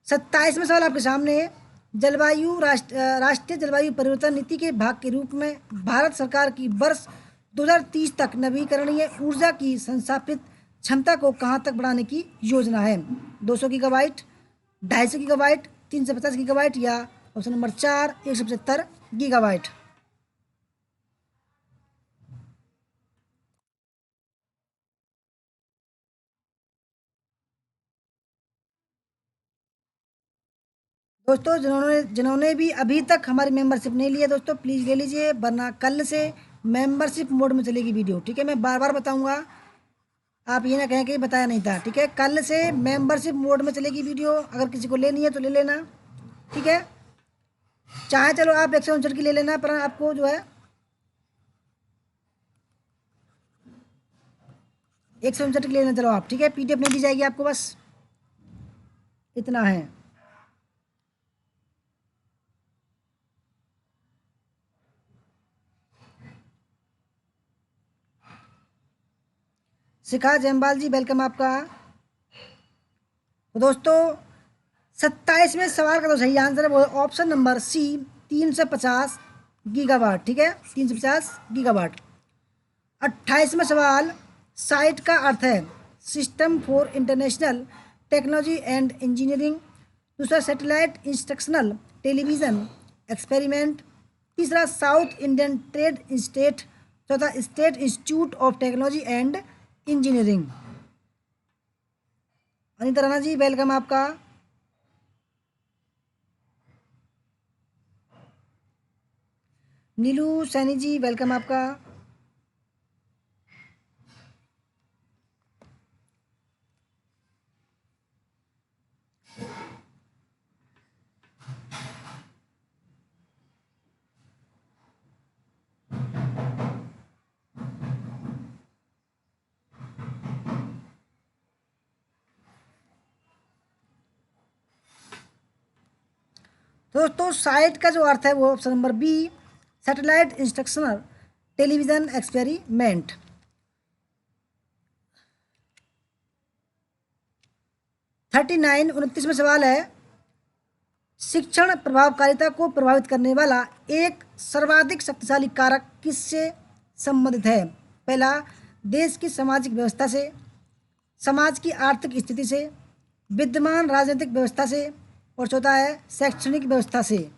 27वां सवाल आपके सामने है, राष्ट्रीय जलवायु परिवर्तन नीति के भाग के रूप में भारत सरकार की वर्ष 2030 तक नवीकरणीय ऊर्जा की संस्थापित क्षमता को कहाँ तक बढ़ाने की योजना है? 200 गीगावाट, 250 गीगावाट, 350 गीगावाट, या ऑप्शन नंबर 4 175 गीगावाट। दोस्तों जिन्होंने जिन्होंने भी अभी तक हमारी मेंबरशिप नहीं ली है दोस्तों, प्लीज़ ले लीजिए, वरना कल से मेंबरशिप मोड में चलेगी वीडियो। ठीक है, मैं बार बार बताऊंगा, आप ये ना कहें कि बताया नहीं था। ठीक है, कल से मेंबरशिप मोड में चलेगी वीडियो, अगर किसी को लेनी है तो ले लेना। ठीक है, चाहे चलो आप 159 की ले लेना, पर आपको जो है 159 की ले लेना। चलो आप, ठीक है, PDF नहीं दी जाएगी आपको, बस इतना है। शिखा जयमाल जी वेलकम आपका। तो दोस्तों 27वें सवाल का तो सही आंसर है वो ऑप्शन नंबर सी 350 गीगावाट। ठीक है, 350 गीगावाट। 28वां सवाल, साइट का अर्थ है system for international technology and engineering. दूसरा सैटेलाइट इंस्ट्रक्शनल टेलीविज़न एक्सपेरिमेंट। तीसरा साउथ इंडियन ट्रेड इंस्टेट। चौथा state institute of technology and engineering. Anita Rana ji welcome आपका। नीलू सैनी जी वेलकम आपका। दोस्तों साइट का जो अर्थ है वो option number B satellite instructional television experiment. 29 सवाल है, शिक्षण प्रभावकारिता को प्रभावित करने वाला एक सर्वाधिक शक्तिशाली कारक किससे संबंधित है? पहला, देश की सामाजिक व्यवस्था से, समाज की आर्थिक स्थिति से, विद्यमान राजनीतिक व्यवस्था से, और चौथा है शैक्षणिक व्यवस्था से।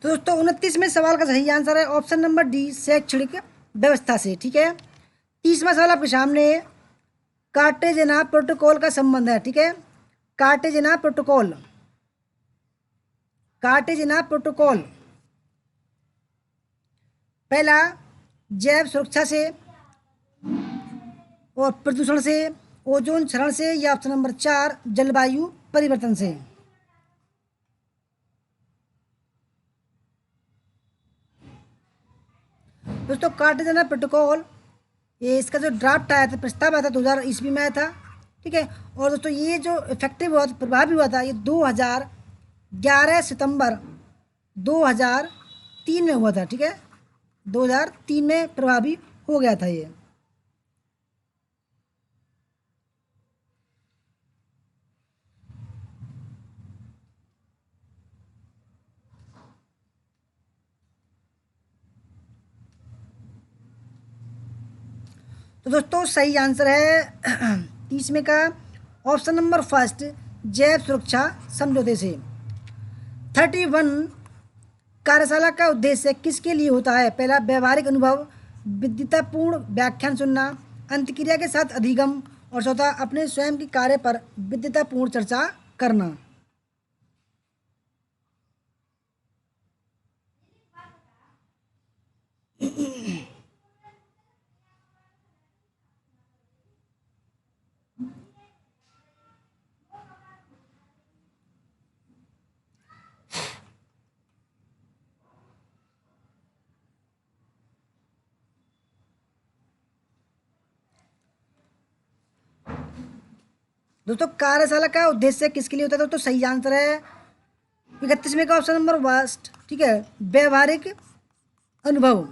तो दोस्तों 29वें सवाल का सही आंसर है ऑप्शन नंबर डी शैक्षणिक व्यवस्था से। ठीक है, 30वां सवाल आपके सामने कार्टेजेना प्रोटोकॉल का संबंध है। ठीक है, कार्टेजेना प्रोटोकॉल, कार्टेजेना प्रोटोकॉल पहला जैव सुरक्षा से और प्रदूषण से, ओजोन क्षरण से, या ऑप्शन नंबर 4 जलवायु परिवर्तन से। दोस्तों कार्टेजेना प्रोटोकॉल ये इसका जो ड्राफ्ट आया था, प्रस्ताव आया था 2000 ईस्वी में आया था। ठीक है, और दोस्तों ये जो इफेक्टिव हुआ था, प्रभावी हुआ था, ये 2011 सितंबर 2003 में हुआ था। ठीक है, 2003 में प्रभावी हो गया था ये। तो दोस्तों सही आंसर है 30वें का ऑप्शन नंबर फर्स्ट जैव सुरक्षा समझौते से। 31 कार्यशाला का उद्देश्य किसके लिए होता है? पहला व्यवहारिक अनुभव, विद्वतापूर्ण व्याख्यान सुनना, अंतक्रिया के साथ अधिगम, और चौथा अपने स्वयं के कार्य पर विद्वतापूर्ण चर्चा करना। दोस्तों कार्यशाला का उद्देश्य किसके लिए होता है? दोस्तों सही आंसर है 31वें का ऑप्शन नंबर फर्स्ट। ठीक है, व्यवहारिक अनुभव।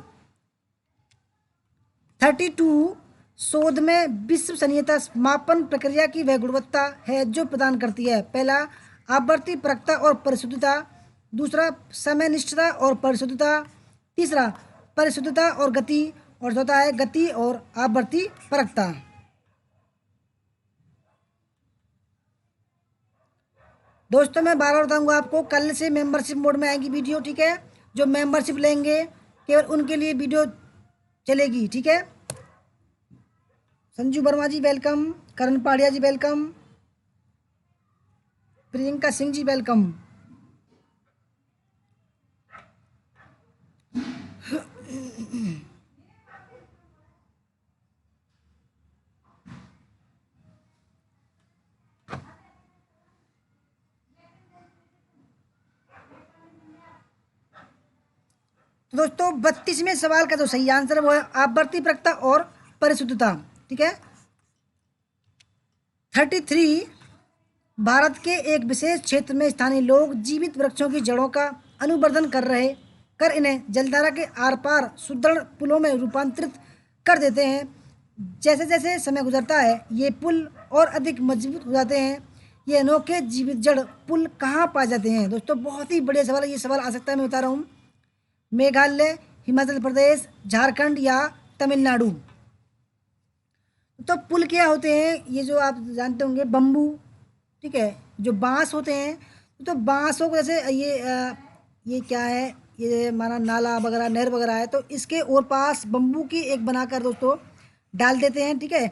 32 शोध में विश्वसनीयता मापन प्रक्रिया की वह गुणवत्ता है जो प्रदान करती है पहला आवर्ती परखता और परिशुद्धता, दूसरा समयनिष्ठता और परिशुद्धता, तीसरा परिशुद्धता और गति, और चौथा है गति और आवर्ती परखता। दोस्तों मैं बार बार बताऊंगा आपको, कल से मेंबरशिप मोड में आएगी वीडियो, ठीक है। जो मेंबरशिप लेंगे केवल उनके लिए वीडियो चलेगी, ठीक है। संजू वर्मा जी वेलकम, करण पाड़िया जी वेलकम, प्रियंका सिंह जी वेलकम। तो दोस्तों 32वें सवाल का जो सही आंसर है वो है आवर्ती प्रक्रिया और परिशुद्धता, ठीक है। 33, भारत के एक विशेष क्षेत्र में स्थानीय लोग जीवित वृक्षों की जड़ों का अनुवर्धन कर इन्हें जलधारा के आर पार सुदृढ़ पुलों में रूपांतरित कर देते हैं। जैसे जैसे समय गुजरता है ये पुल और अधिक मजबूत हो जाते हैं। ये अनोखे जीवित जड़ पुल कहाँ पाए जाते हैं? दोस्तों बहुत ही बढ़िया सवाल है, ये सवाल आ सकता है, मैं बता रहा हूँ। मेघालय, हिमाचल प्रदेश, झारखंड या तमिलनाडु। तो पुल क्या होते हैं? ये जो आप जानते होंगे बम्बू, ठीक है, जो बांस होते हैं। तो बांसों को जैसे ये क्या है, ये हमारा नाला वगैरह नहर वगैरह है, तो इसके और पास बम्बू की एक बनाकर दोस्तों डाल देते हैं, ठीक है।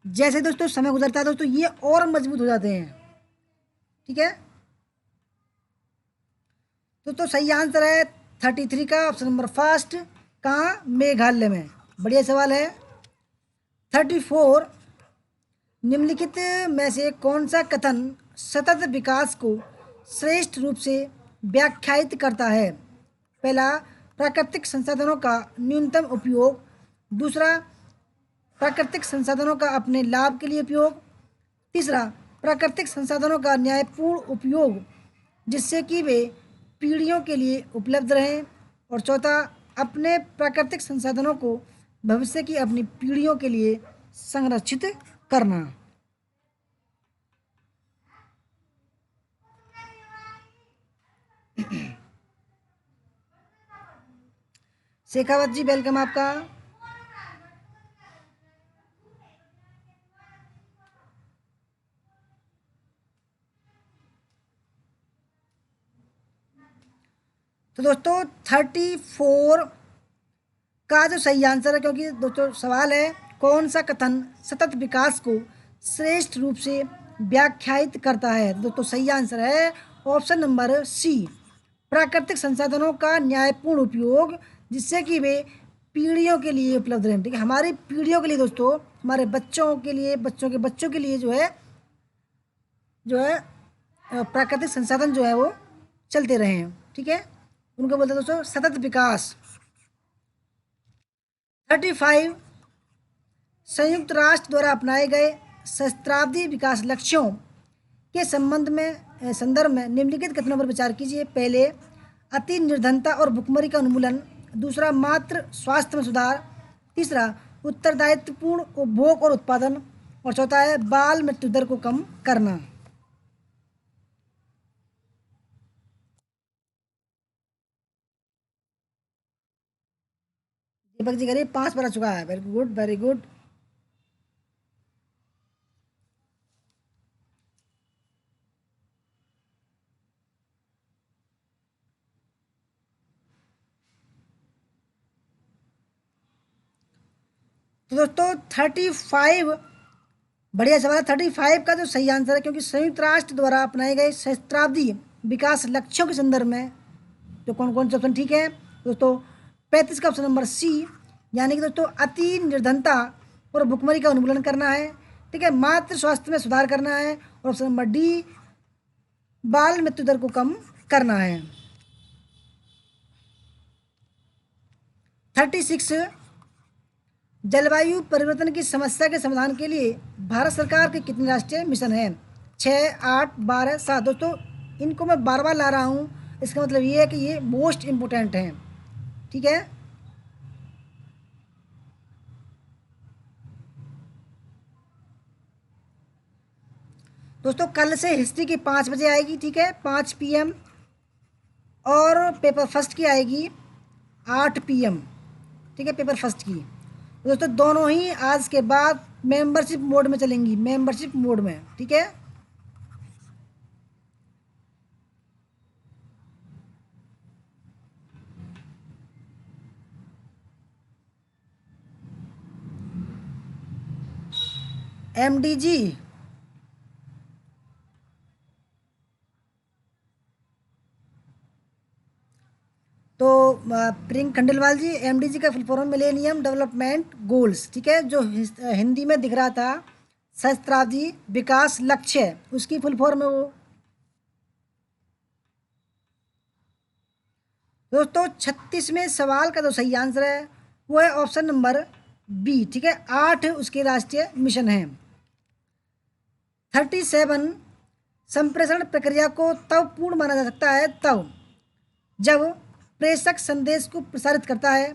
जैसे दोस्तों समय गुजरता है दोस्तों ये और मजबूत हो जाते हैं, ठीक है। तो सही आंसर है 33 का ऑप्शन नंबर फर्स्ट, कहाँ? मेघालय में। बढ़िया सवाल है। 34, निम्नलिखित में से कौन सा कथन सतत विकास को श्रेष्ठ रूप से व्याख्यायित करता है? पहला, प्राकृतिक संसाधनों का न्यूनतम उपयोग। दूसरा, प्राकृतिक संसाधनों का अपने लाभ के लिए उपयोग। तीसरा, प्राकृतिक संसाधनों का न्यायपूर्ण उपयोग जिससे कि वे पीढ़ियों के लिए उपलब्ध रहें। और चौथा, अपने प्राकृतिक संसाधनों को भविष्य की अपनी पीढ़ियों के लिए संरक्षित करना। शेखावत जी वेलकम आपका। तो दोस्तों 34 का जो सही आंसर है, क्योंकि दोस्तों सवाल है कौन सा कथन सतत विकास को श्रेष्ठ रूप से व्याख्यायित करता है। दोस्तों सही आंसर है ऑप्शन नंबर सी, प्राकृतिक संसाधनों का न्यायपूर्ण उपयोग जिससे कि वे पीढ़ियों के लिए उपलब्ध रहें, ठीक है। हमारी पीढ़ियों के लिए दोस्तों, हमारे बच्चों के लिए, बच्चों के बच्चों के लिए जो है प्राकृतिक संसाधन जो है वो चलते रहें, ठीक है। उनको बोलते हैं दोस्तों सतत विकास। 35, संयुक्त राष्ट्र द्वारा अपनाए गए सहस्त्राब्दी विकास लक्ष्यों के संदर्भ में निम्नलिखित कथनों पर विचार कीजिए। पहले, अति निर्धनता और भुखमरी का उन्मूलन। दूसरा, मातृ स्वास्थ्य में सुधार। तीसरा, उत्तरदायित्वपूर्ण उपभोग और उत्पादन। और चौथा है बाल मृत्यु दर को कम करना। दीपक जी करिए 5 बार आ चुका है, वेरी गुड वेरी गुड। तो दोस्तों 35 बढ़िया सवाल है। 35 का जो सही आंसर है, क्योंकि संयुक्त राष्ट्र द्वारा अपनाए गए सहस्त्राब्दी विकास लक्ष्यों के संदर्भ में तो कौन कौन से ऑप्शन ठीक है दोस्तों? 35 का ऑप्शन नंबर सी, यानी कि दोस्तों अति निर्धनता और भुखमरी का उन्मूलन करना है, ठीक है। मातृ स्वास्थ्य में सुधार करना है। और ऑप्शन नंबर डी, बाल मृत्यु दर को कम करना है। 36, जलवायु परिवर्तन की समस्या के समाधान के लिए भारत सरकार के कितने राष्ट्रीय मिशन हैं? 6, 8, 12, 7। दोस्तों इनको मैं बार बार ला रहा हूँ, इसका मतलब ये है कि ये मोस्ट इम्पोर्टेंट हैं, ठीक है। दोस्तों कल से हिस्ट्री की 5 बजे आएगी, ठीक है, 5 PM। और पेपर फर्स्ट की आएगी 8 PM, ठीक है, पेपर फर्स्ट की। दोस्तों दोनों ही आज के बाद मेंबरशिप मोड में चलेंगी, मेंबरशिप मोड में, ठीक है। MDG। तो प्रियंक खंडेलवाल जी, MDG का full form millennium development goals, ठीक है, जो हिंदी में दिख रहा था सहस्त्राब्दी विकास लक्ष्य, उसकी फुल फॉर्म है वो। दोस्तों 36वें सवाल का जो सही आंसर है वो है ऑप्शन नंबर बी, ठीक है, 8 उसके राष्ट्रीय मिशन हैं। 37, संप्रेषण प्रक्रिया को तब पूर्ण माना जा सकता है तब जब प्रेषक संदेश को प्रसारित करता है,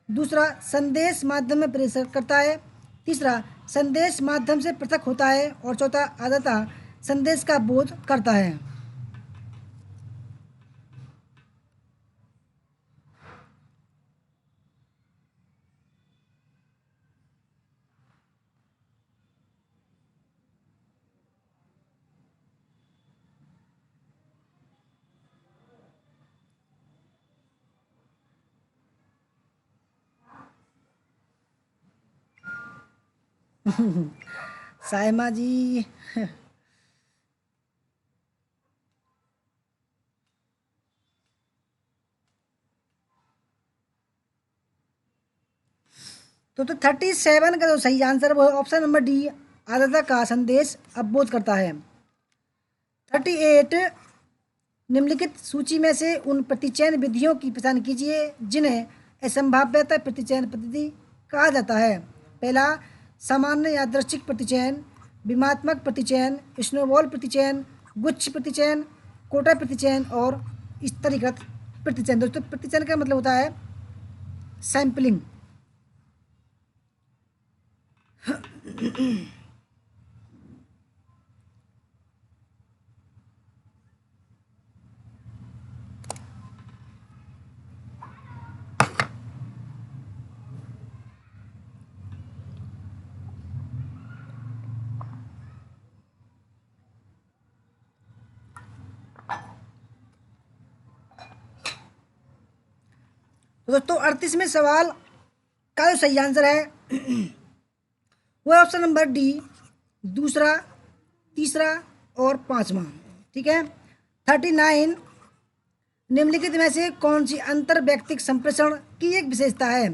दूसरा संदेश माध्यम में प्रेषित करता है, तीसरा संदेश माध्यम से पृथक होता है, और चौथा अंततः संदेश का बोध करता है। सायमा जी। तो 37 का जो सही आंसर वो है ऑप्शन नंबर डी, आर्द्रता का संदेश अवबोध करता है। 38, निम्नलिखित सूची में से उन प्रतिचयन विधियों की पहचान कीजिए जिन्हें असंभाव्यता प्रतिचयन पद्धति कहा जाता है। पहला, सामान्य यादृच्छिक प्रतिचयन, विमात्मक प्रतिचयन, स्नोबॉल प्रतिचयन, गुच्छ प्रतिचयन, कोटा प्रतिचयन और स्तरीकृत प्रतिचयन। दोस्तों प्रतिचयन का मतलब होता है सैंपलिंग। तो दोस्तों 38वें सवाल का जो सही आंसर है वो है ऑप्शन नंबर डी, दूसरा, तीसरा और पांचवा, ठीक है। 39, निम्नलिखित में से कौन सी अंतर व्यक्तिक संप्रेषण की एक विशेषता है?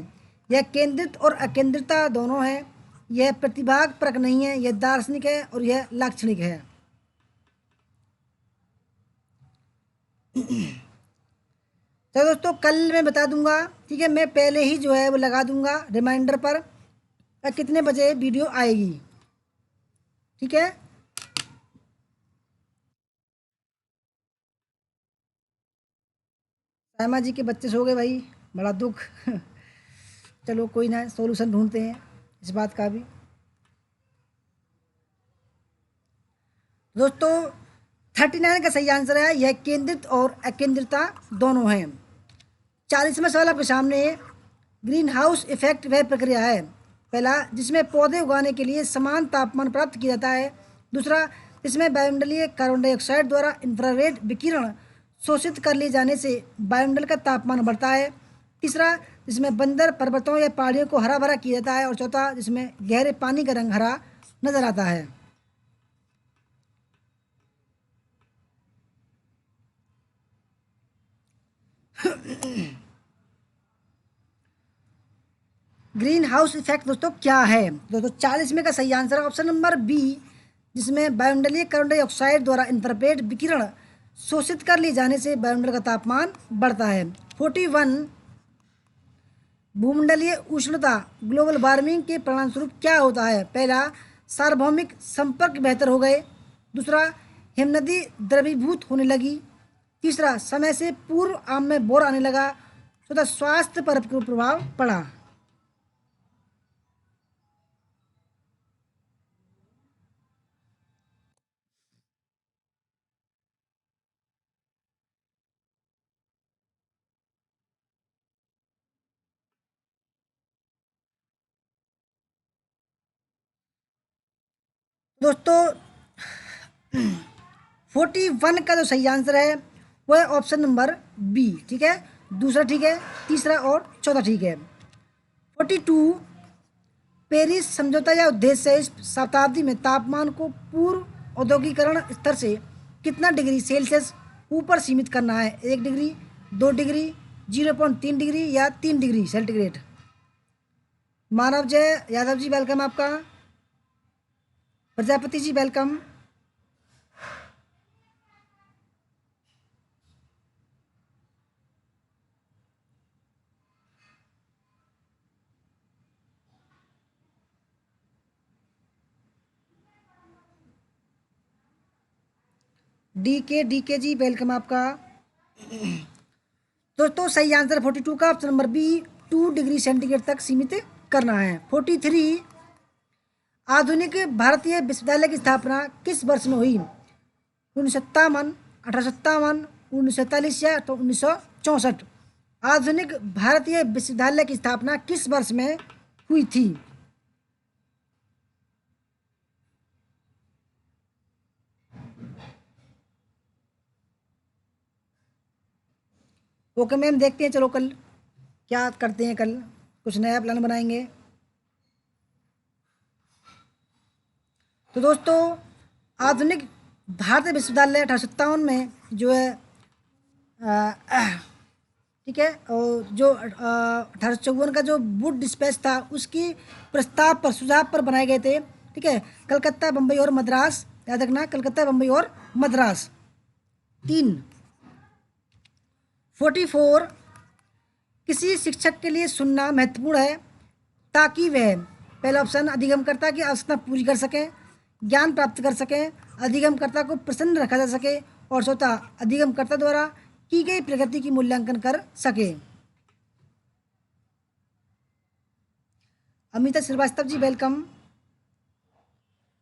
यह केंद्रित और अकेंद्रिता दोनों है, यह प्रतिभाग परक नहीं है, यह दार्शनिक है और यह लाक्षणिक है। तो दोस्तों कल मैं बता दूंगा, ठीक है, मैं पहले ही जो है वो लगा दूंगा रिमाइंडर पर कितने बजे वीडियो आएगी, ठीक है। सायमा जी के बच्चे सो गए भाई, बड़ा दुख। चलो कोई ना, सॉल्यूशन ढूंढते हैं इस बात का भी। दोस्तों 39 का सही आंसर है यह केंद्रित और अकेंद्रिता दोनों हैं। 40वां सवाल आपके सामने है, ग्रीन हाउस इफेक्ट वह प्रक्रिया है, पहला जिसमें पौधे उगाने के लिए समान तापमान प्राप्त किया जाता है, दूसरा जिसमें वायुमंडलीय कार्बन डाइऑक्साइड द्वारा इंफ्रारेड विकिरण शोषित कर लिए जाने से वायुमंडल का तापमान बढ़ता है, तीसरा जिसमें बंदर पर्वतों या पहाड़ियों को हरा भरा किया जाता है, और चौथा जिसमें गहरे पानी का रंग हरा नजर आता है। ग्रीन हाउस इफेक्ट दोस्तों क्या है? दोस्तों 40 का सही आंसर है ऑप्शन नंबर बी, जिसमें वायुमंडलीय कार्बन डाइऑक्साइड द्वारा इंफ्रारेड विकिरण शोषित कर लिए जाने से वायुमंडल का तापमान बढ़ता है। 41, भूमंडलीय उष्णता ग्लोबल वार्मिंग के परिणामस्वरूप क्या होता है? पहला सार्वभौमिक संपर्क बेहतर हो गए, दूसरा हिमनदी द्रवीभूत होने लगी, तीसरा समय से पूर्व आम में बोर आने लगा, चौथा स्वास्थ्य पर प्रभाव पड़ा। दोस्तों 41 का जो सही आंसर है वो है ऑप्शन नंबर बी, ठीक है, दूसरा ठीक है, तीसरा और चौथा ठीक है। 42, पेरिस समझौता या उद्देश्य है इस शताब्दी में तापमान को पूर्व औद्योगिकरण स्तर से कितना डिग्री सेल्सियस ऊपर सीमित करना है? 1 डिग्री, 2 डिग्री, 0.3 डिग्री या 3 डिग्री सेंटीग्रेड। मानव जय यादव जी वेलकम आपका। Prajapati ji welcome. DK ji welcome आपका। दोस्तों सही आंसर 42 का option number B 2 degree centigrade तक सीमित करना है। 43 आधुनिक भारतीय विश्वविद्यालय की स्थापना किस वर्ष में हुई? 1957, 1857, 1947 या तो 1964। आधुनिक भारतीय विश्वविद्यालय की स्थापना किस वर्ष में हुई थी? ओके मैम, देखते हैं चलो कल क्या करते हैं। कल कुछ नया प्लान बनाएंगे। तो दोस्तों आधुनिक भारतीय विश्वविद्यालय 1857 में जो है ठीक है, और जो 1854 का जो वुड डिस्पैच था उसकी प्रस्ताव पर सुझाव पर बनाए गए थे। ठीक है, कलकत्ता, बम्बई और मद्रास, याद रखना कलकत्ता, बम्बई और मद्रास। 3 44 किसी शिक्षक के लिए सुनना महत्वपूर्ण है ताकि वह पहला ऑप्शन अधिगमकर्ता की आवश्यकता पूरी कर सकें, ज्ञान प्राप्त कर सकें, अधिगमकर्ता को प्रसन्न रखा जा सके और चौथा अधिगमकर्ता द्वारा की गई प्रगति की मूल्यांकन कर सके। अमिता श्रीवास्तव जी वेलकम।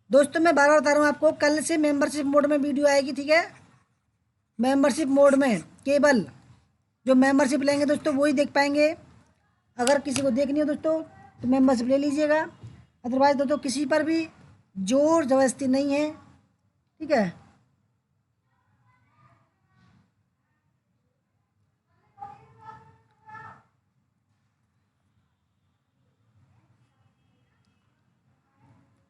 दोस्तों मैं बार बार बता रहा हूँ आपको, कल से मेंबरशिप मोड में वीडियो आएगी। ठीक है, मेंबरशिप मोड में केवल जो मेंबरशिप लेंगे दोस्तों वही देख पाएंगे। अगर किसी को देखनी हो दोस्तों तो मेंबरशिप ले लीजिएगा, अदरवाइज दोस्तों किसी पर भी जोर जबरदस्ती नहीं है। ठीक है,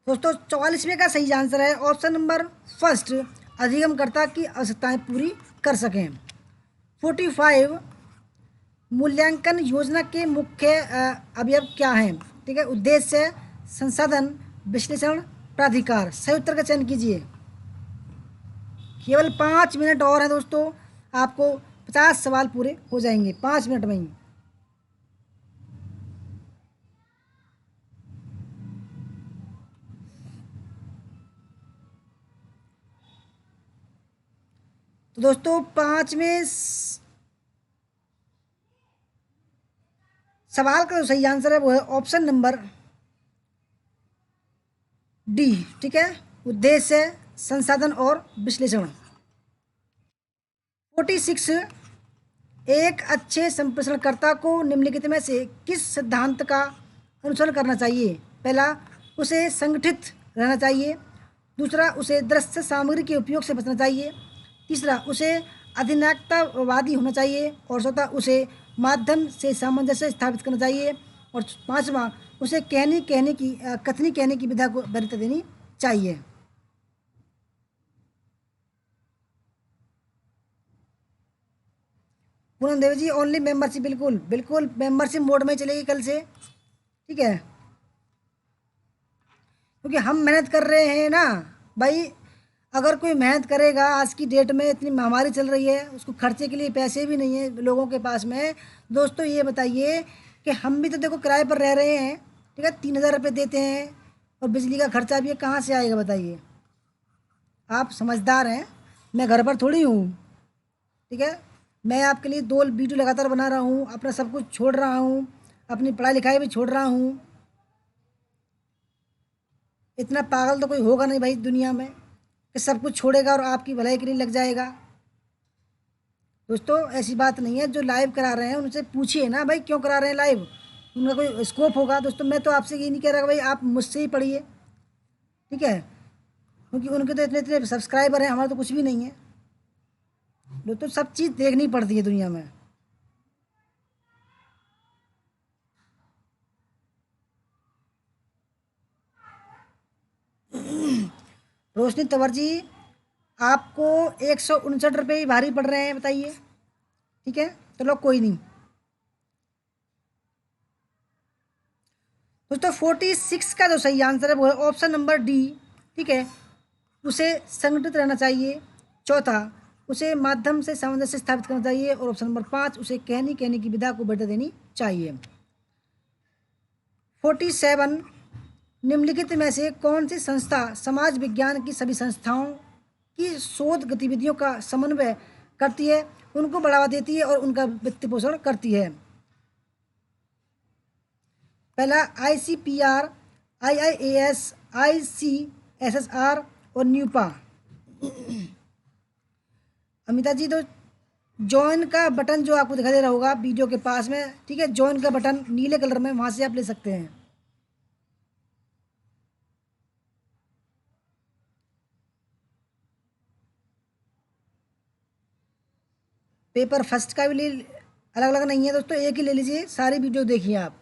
दोस्तों 44वें का सही आंसर है ऑप्शन नंबर फर्स्ट, अधिगमकर्ता की आवश्यकताएं पूरी कर सकें। 45 मूल्यांकन योजना के मुख्य अवयव क्या हैं? ठीक है, उद्देश्य, संसाधन, विश्लेषण, प्राधिकार। सही उत्तर का चयन कीजिए। केवल 5 मिनट और हैं दोस्तों, आपको 50 सवाल पूरे हो जाएंगे 5 मिनट में ही। तो दोस्तों 5वें सवाल का जो सही आंसर है वो है ऑप्शन नंबर डी। ठीक है, उद्देश्य, संसाधन और विश्लेषण। 46 एक अच्छे संप्रेषणकर्ता को निम्नलिखित में से किस सिद्धांत का अनुसरण करना चाहिए? पहला, उसे संगठित रहना चाहिए। दूसरा, उसे दृश्य सामग्री के उपयोग से बचना चाहिए। तीसरा, उसे अधिनायकतावादी होना चाहिए। और चौथा, उसे माध्यम से सामंजस्य स्थापित करना चाहिए। और पांचवा, उसे कथनी कहने की विधा को वरीयता देनी चाहिए। पूनम देवी जी ओनली मेंबरशिप, बिल्कुल बिल्कुल मेंबरशिप मोड में चलेगी कल से। ठीक है, क्योंकि हम मेहनत कर रहे हैं ना भाई। अगर कोई मेहनत करेगा, आज की डेट में इतनी महामारी चल रही है, उसको खर्चे के लिए पैसे भी नहीं है लोगों के पास में। दोस्तों ये बताइए कि हम भी तो देखो किराए पर रह रहे हैं। ठीक है, 3,000 रुपये देते हैं और बिजली का खर्चा भी है, कहाँ से आएगा बताइए? आप समझदार हैं, मैं घर पर थोड़ी हूँ। ठीक है, मैं आपके लिए 2 वीडियो लगातार बना रहा हूँ, अपना सब कुछ छोड़ रहा हूँ, अपनी पढ़ाई लिखाई भी छोड़ रहा हूँ। इतना पागल तो कोई होगा नहीं भाई दुनिया में कि सब कुछ छोड़ेगा और आपकी भलाई के लिए लग जाएगा। दोस्तों ऐसी बात नहीं है। जो लाइव करा रहे हैं उनसे पूछिए ना भाई क्यों करा रहे हैं लाइव, उनका कोई स्कोप होगा। दोस्तों मैं तो आपसे ये नहीं कह रहा भाई आप मुझसे ही पढ़िए। ठीक है, क्योंकि उनके तो इतने इतने सब्सक्राइबर हैं, हमारा तो कुछ भी नहीं है। दोस्तों सब चीज़ देखनी पड़ती है दुनिया में। रोशनी तंवर जी, आपको 169 रुपये ही भारी पड़ रहे हैं, बताइए। ठीक है, चलो कोई नहीं। दोस्तों 46 का जो सही आंसर है वो है ऑप्शन नंबर डी। ठीक है, उसे संगठित रहना चाहिए। चौथा, उसे माध्यम से सामंजस्य स्थापित करना चाहिए। और ऑप्शन नंबर 5, उसे कहनी कहने की विधा को बढ़ा देनी चाहिए। 47, निम्नलिखित में से कौन सी संस्था समाज विज्ञान की सभी संस्थाओं की शोध गतिविधियों का समन्वय करती है, उनको बढ़ावा देती है और उनका वित्त पोषण करती है? पहला ICPR, IIAS, ICSSR और न्यूपा। अमिता जी, तो ज्वाइन का बटन जो आपको दिखाई दे रहा होगा वीडियो के पास में, ठीक है, ज्वाइन का बटन नीले कलर में, वहां से आप ले सकते हैं। पेपर फर्स्ट का भी ले, अलग अलग नहीं है दोस्तों, एक ही ले लीजिए, सारी वीडियो देखिए आप।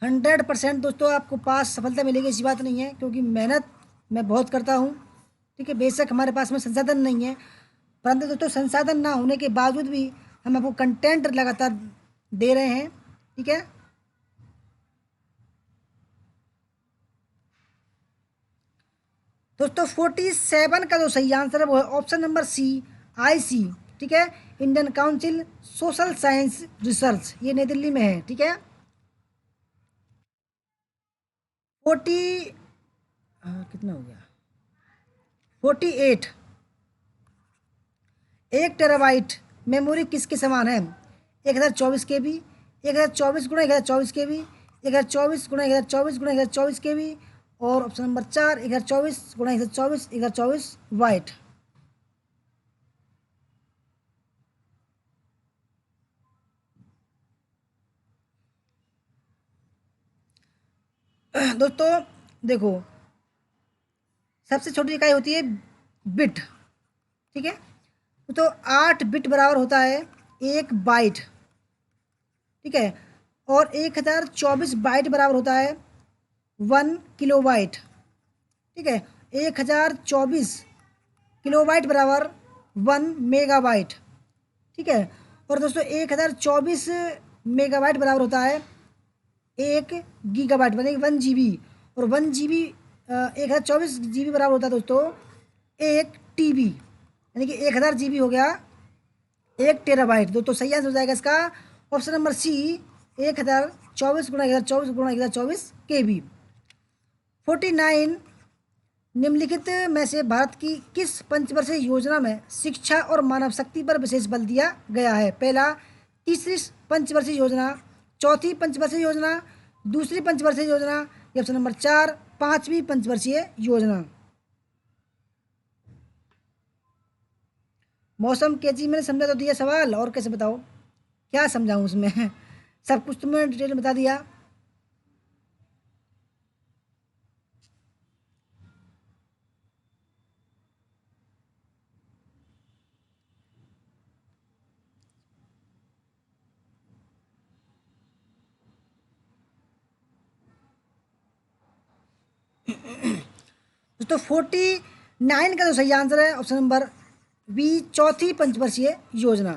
100% दोस्तों आपको पास सफलता मिलेगी, ऐसी बात नहीं है, क्योंकि मेहनत मैं बहुत करता हूँ। ठीक है, बेशक हमारे पास में संसाधन नहीं है, परंतु दोस्तों संसाधन ना होने के बावजूद भी हम आपको कंटेंट लगातार दे रहे हैं। ठीक है, दोस्तों 47 का जो सही आंसर है वो है ऑप्शन नंबर सी, IC। ठीक है, Indian council social science research, ये नई दिल्ली में है। ठीक है, 40 कितना हो गया, 48, 1 टेराबाइट मेमोरी किसके समान है? 1024 KB, 1024 × 1024 KB, 1024 × 1024 × 1024 और ऑप्शन नंबर 4, 1024 × 1024 वाइट। दोस्तों देखो, सबसे छोटी इकाई होती है बिट। ठीक है, तो 8 बिट बराबर होता है 1 बाइट। ठीक है, और 1024 बाइट बराबर होता है 1 किलोबाइट। ठीक है, 1024 किलोबाइट बराबर 1 मेगाबाइट। ठीक है, और दोस्तों 1024 मेगाबाइट बराबर होता है 1 गीगाबाइट, यानी 1 GB। और 1 GB, 1024 GB बराबर होता है दोस्तों 1 TB, यानी कि 1000 GB हो गया 1 टेराबाइट। दोस्तों सही आंसर हो जाएगा इसका ऑप्शन नंबर सी, 1024 × 1024 × 1024 KB। 49, निम्नलिखित में से भारत की किस पंचवर्षीय योजना में शिक्षा और मानव शक्ति पर विशेष बल दिया गया है? पहला तीसरी पंचवर्षीय योजना, चौथी पंचवर्षीय योजना, दूसरी पंचवर्षीय योजना, या ऑप्शन नंबर 4, पांचवी पंचवर्षीय योजना? मौसम के जी, मैंने समझा तो दिया सवाल, और कैसे बताओ, क्या समझाऊं उसमें? सब कुछ तुमने डिटेल में बता दिया। दोस्तों 49 का जो सही आंसर है ऑप्शन नंबर बी, चौथी पंचवर्षीय योजना।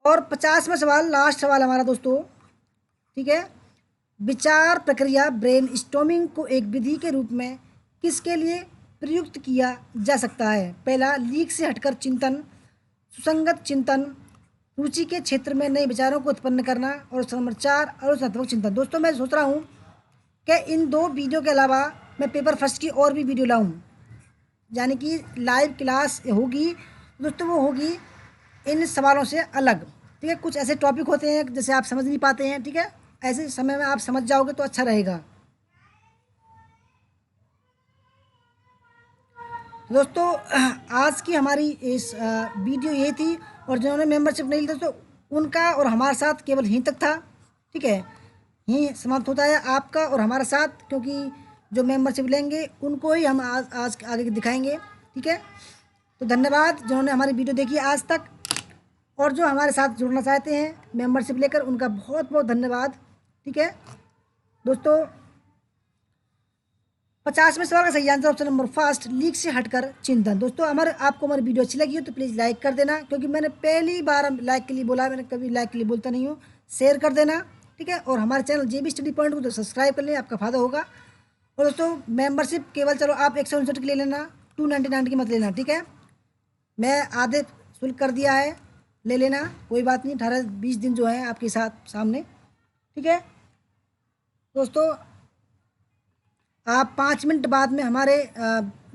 और 50वां सवाल, लास्ट सवाल हमारा दोस्तों। ठीक है, विचार प्रक्रिया ब्रेन स्टॉर्मिंग को एक विधि के रूप में किसके लिए प्रयुक्त किया जा सकता है? पहला लीक से हटकर चिंतन, सुसंगत चिंतन, रुचि के क्षेत्र में नए विचारों को उत्पन्न करना, और ऑप्शन नंबर 4, आलोचनात्मक चिंतन। दोस्तों मैं सोच रहा हूँ कि इन 2 वीडियो के अलावा मैं पेपर फर्स्ट की और भी वीडियो लाऊं, यानी कि लाइव क्लास होगी दोस्तों, वो होगी इन सवालों से अलग। ठीक है, कुछ ऐसे टॉपिक होते हैं जैसे आप समझ नहीं पाते हैं। ठीक है, ऐसे समय में आप समझ जाओगे तो अच्छा रहेगा। दोस्तों आज की हमारी इस वीडियो ये थी, और जिन्होंने मेंबरशिप नहीं ली दोस्तों, उनका और हमारे साथ केवल यहीं तक था। ठीक है, यहीं समाप्त होता है आपका और हमारा साथ, क्योंकि जो मेंबरशिप लेंगे उनको ही हम आज आगे दिखाएंगे। ठीक है, तो धन्यवाद जिन्होंने हमारी वीडियो देखी आज तक, और जो हमारे साथ जुड़ना चाहते हैं मेंबरशिप लेकर, उनका बहुत बहुत धन्यवाद। ठीक है दोस्तों, 50 में सवाल का सही answer option number first, leak से हटकर चिंतन। दोस्तों आपको हमारी वीडियो अच्छी लगी हो तो प्लीज़ लाइक कर देना, क्योंकि मैंने पहली बार लाइक के लिए बोला है, मैंने कभी लाइक के लिए बोलता नहीं हूँ। शेयर कर देना, ठीक है। और हमारे चैनल JB स्टडी पॉइंट को तो सब्सक्राइब कर लें, आपका फ़ायदा होगा। और दोस्तों मेंबरशिप केवल चलो आप 159 की ले लेना, 299 की मत लेना, ठीक है। मैं आधे शुल्क कर दिया है, ले लेना, कोई बात नहीं। 18-20 दिन जो है आपके साथ सामने, ठीक है। दोस्तों आप 5 मिनट बाद में हमारे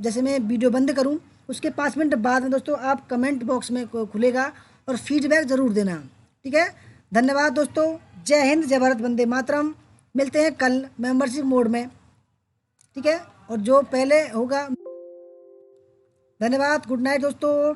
जैसे मैं वीडियो बंद करूं उसके 5 मिनट बाद में दोस्तों आप कमेंट बॉक्स में खुलेगा और फीडबैक ज़रूर देना, ठीक है। धन्यवाद दोस्तों, जय हिंद, जय भारत, वंदे मातरम। मिलते हैं कल मेंबरशिप मोड में, ठीक है। और जो पहले होगा, धन्यवाद, गुड नाइट दोस्तों।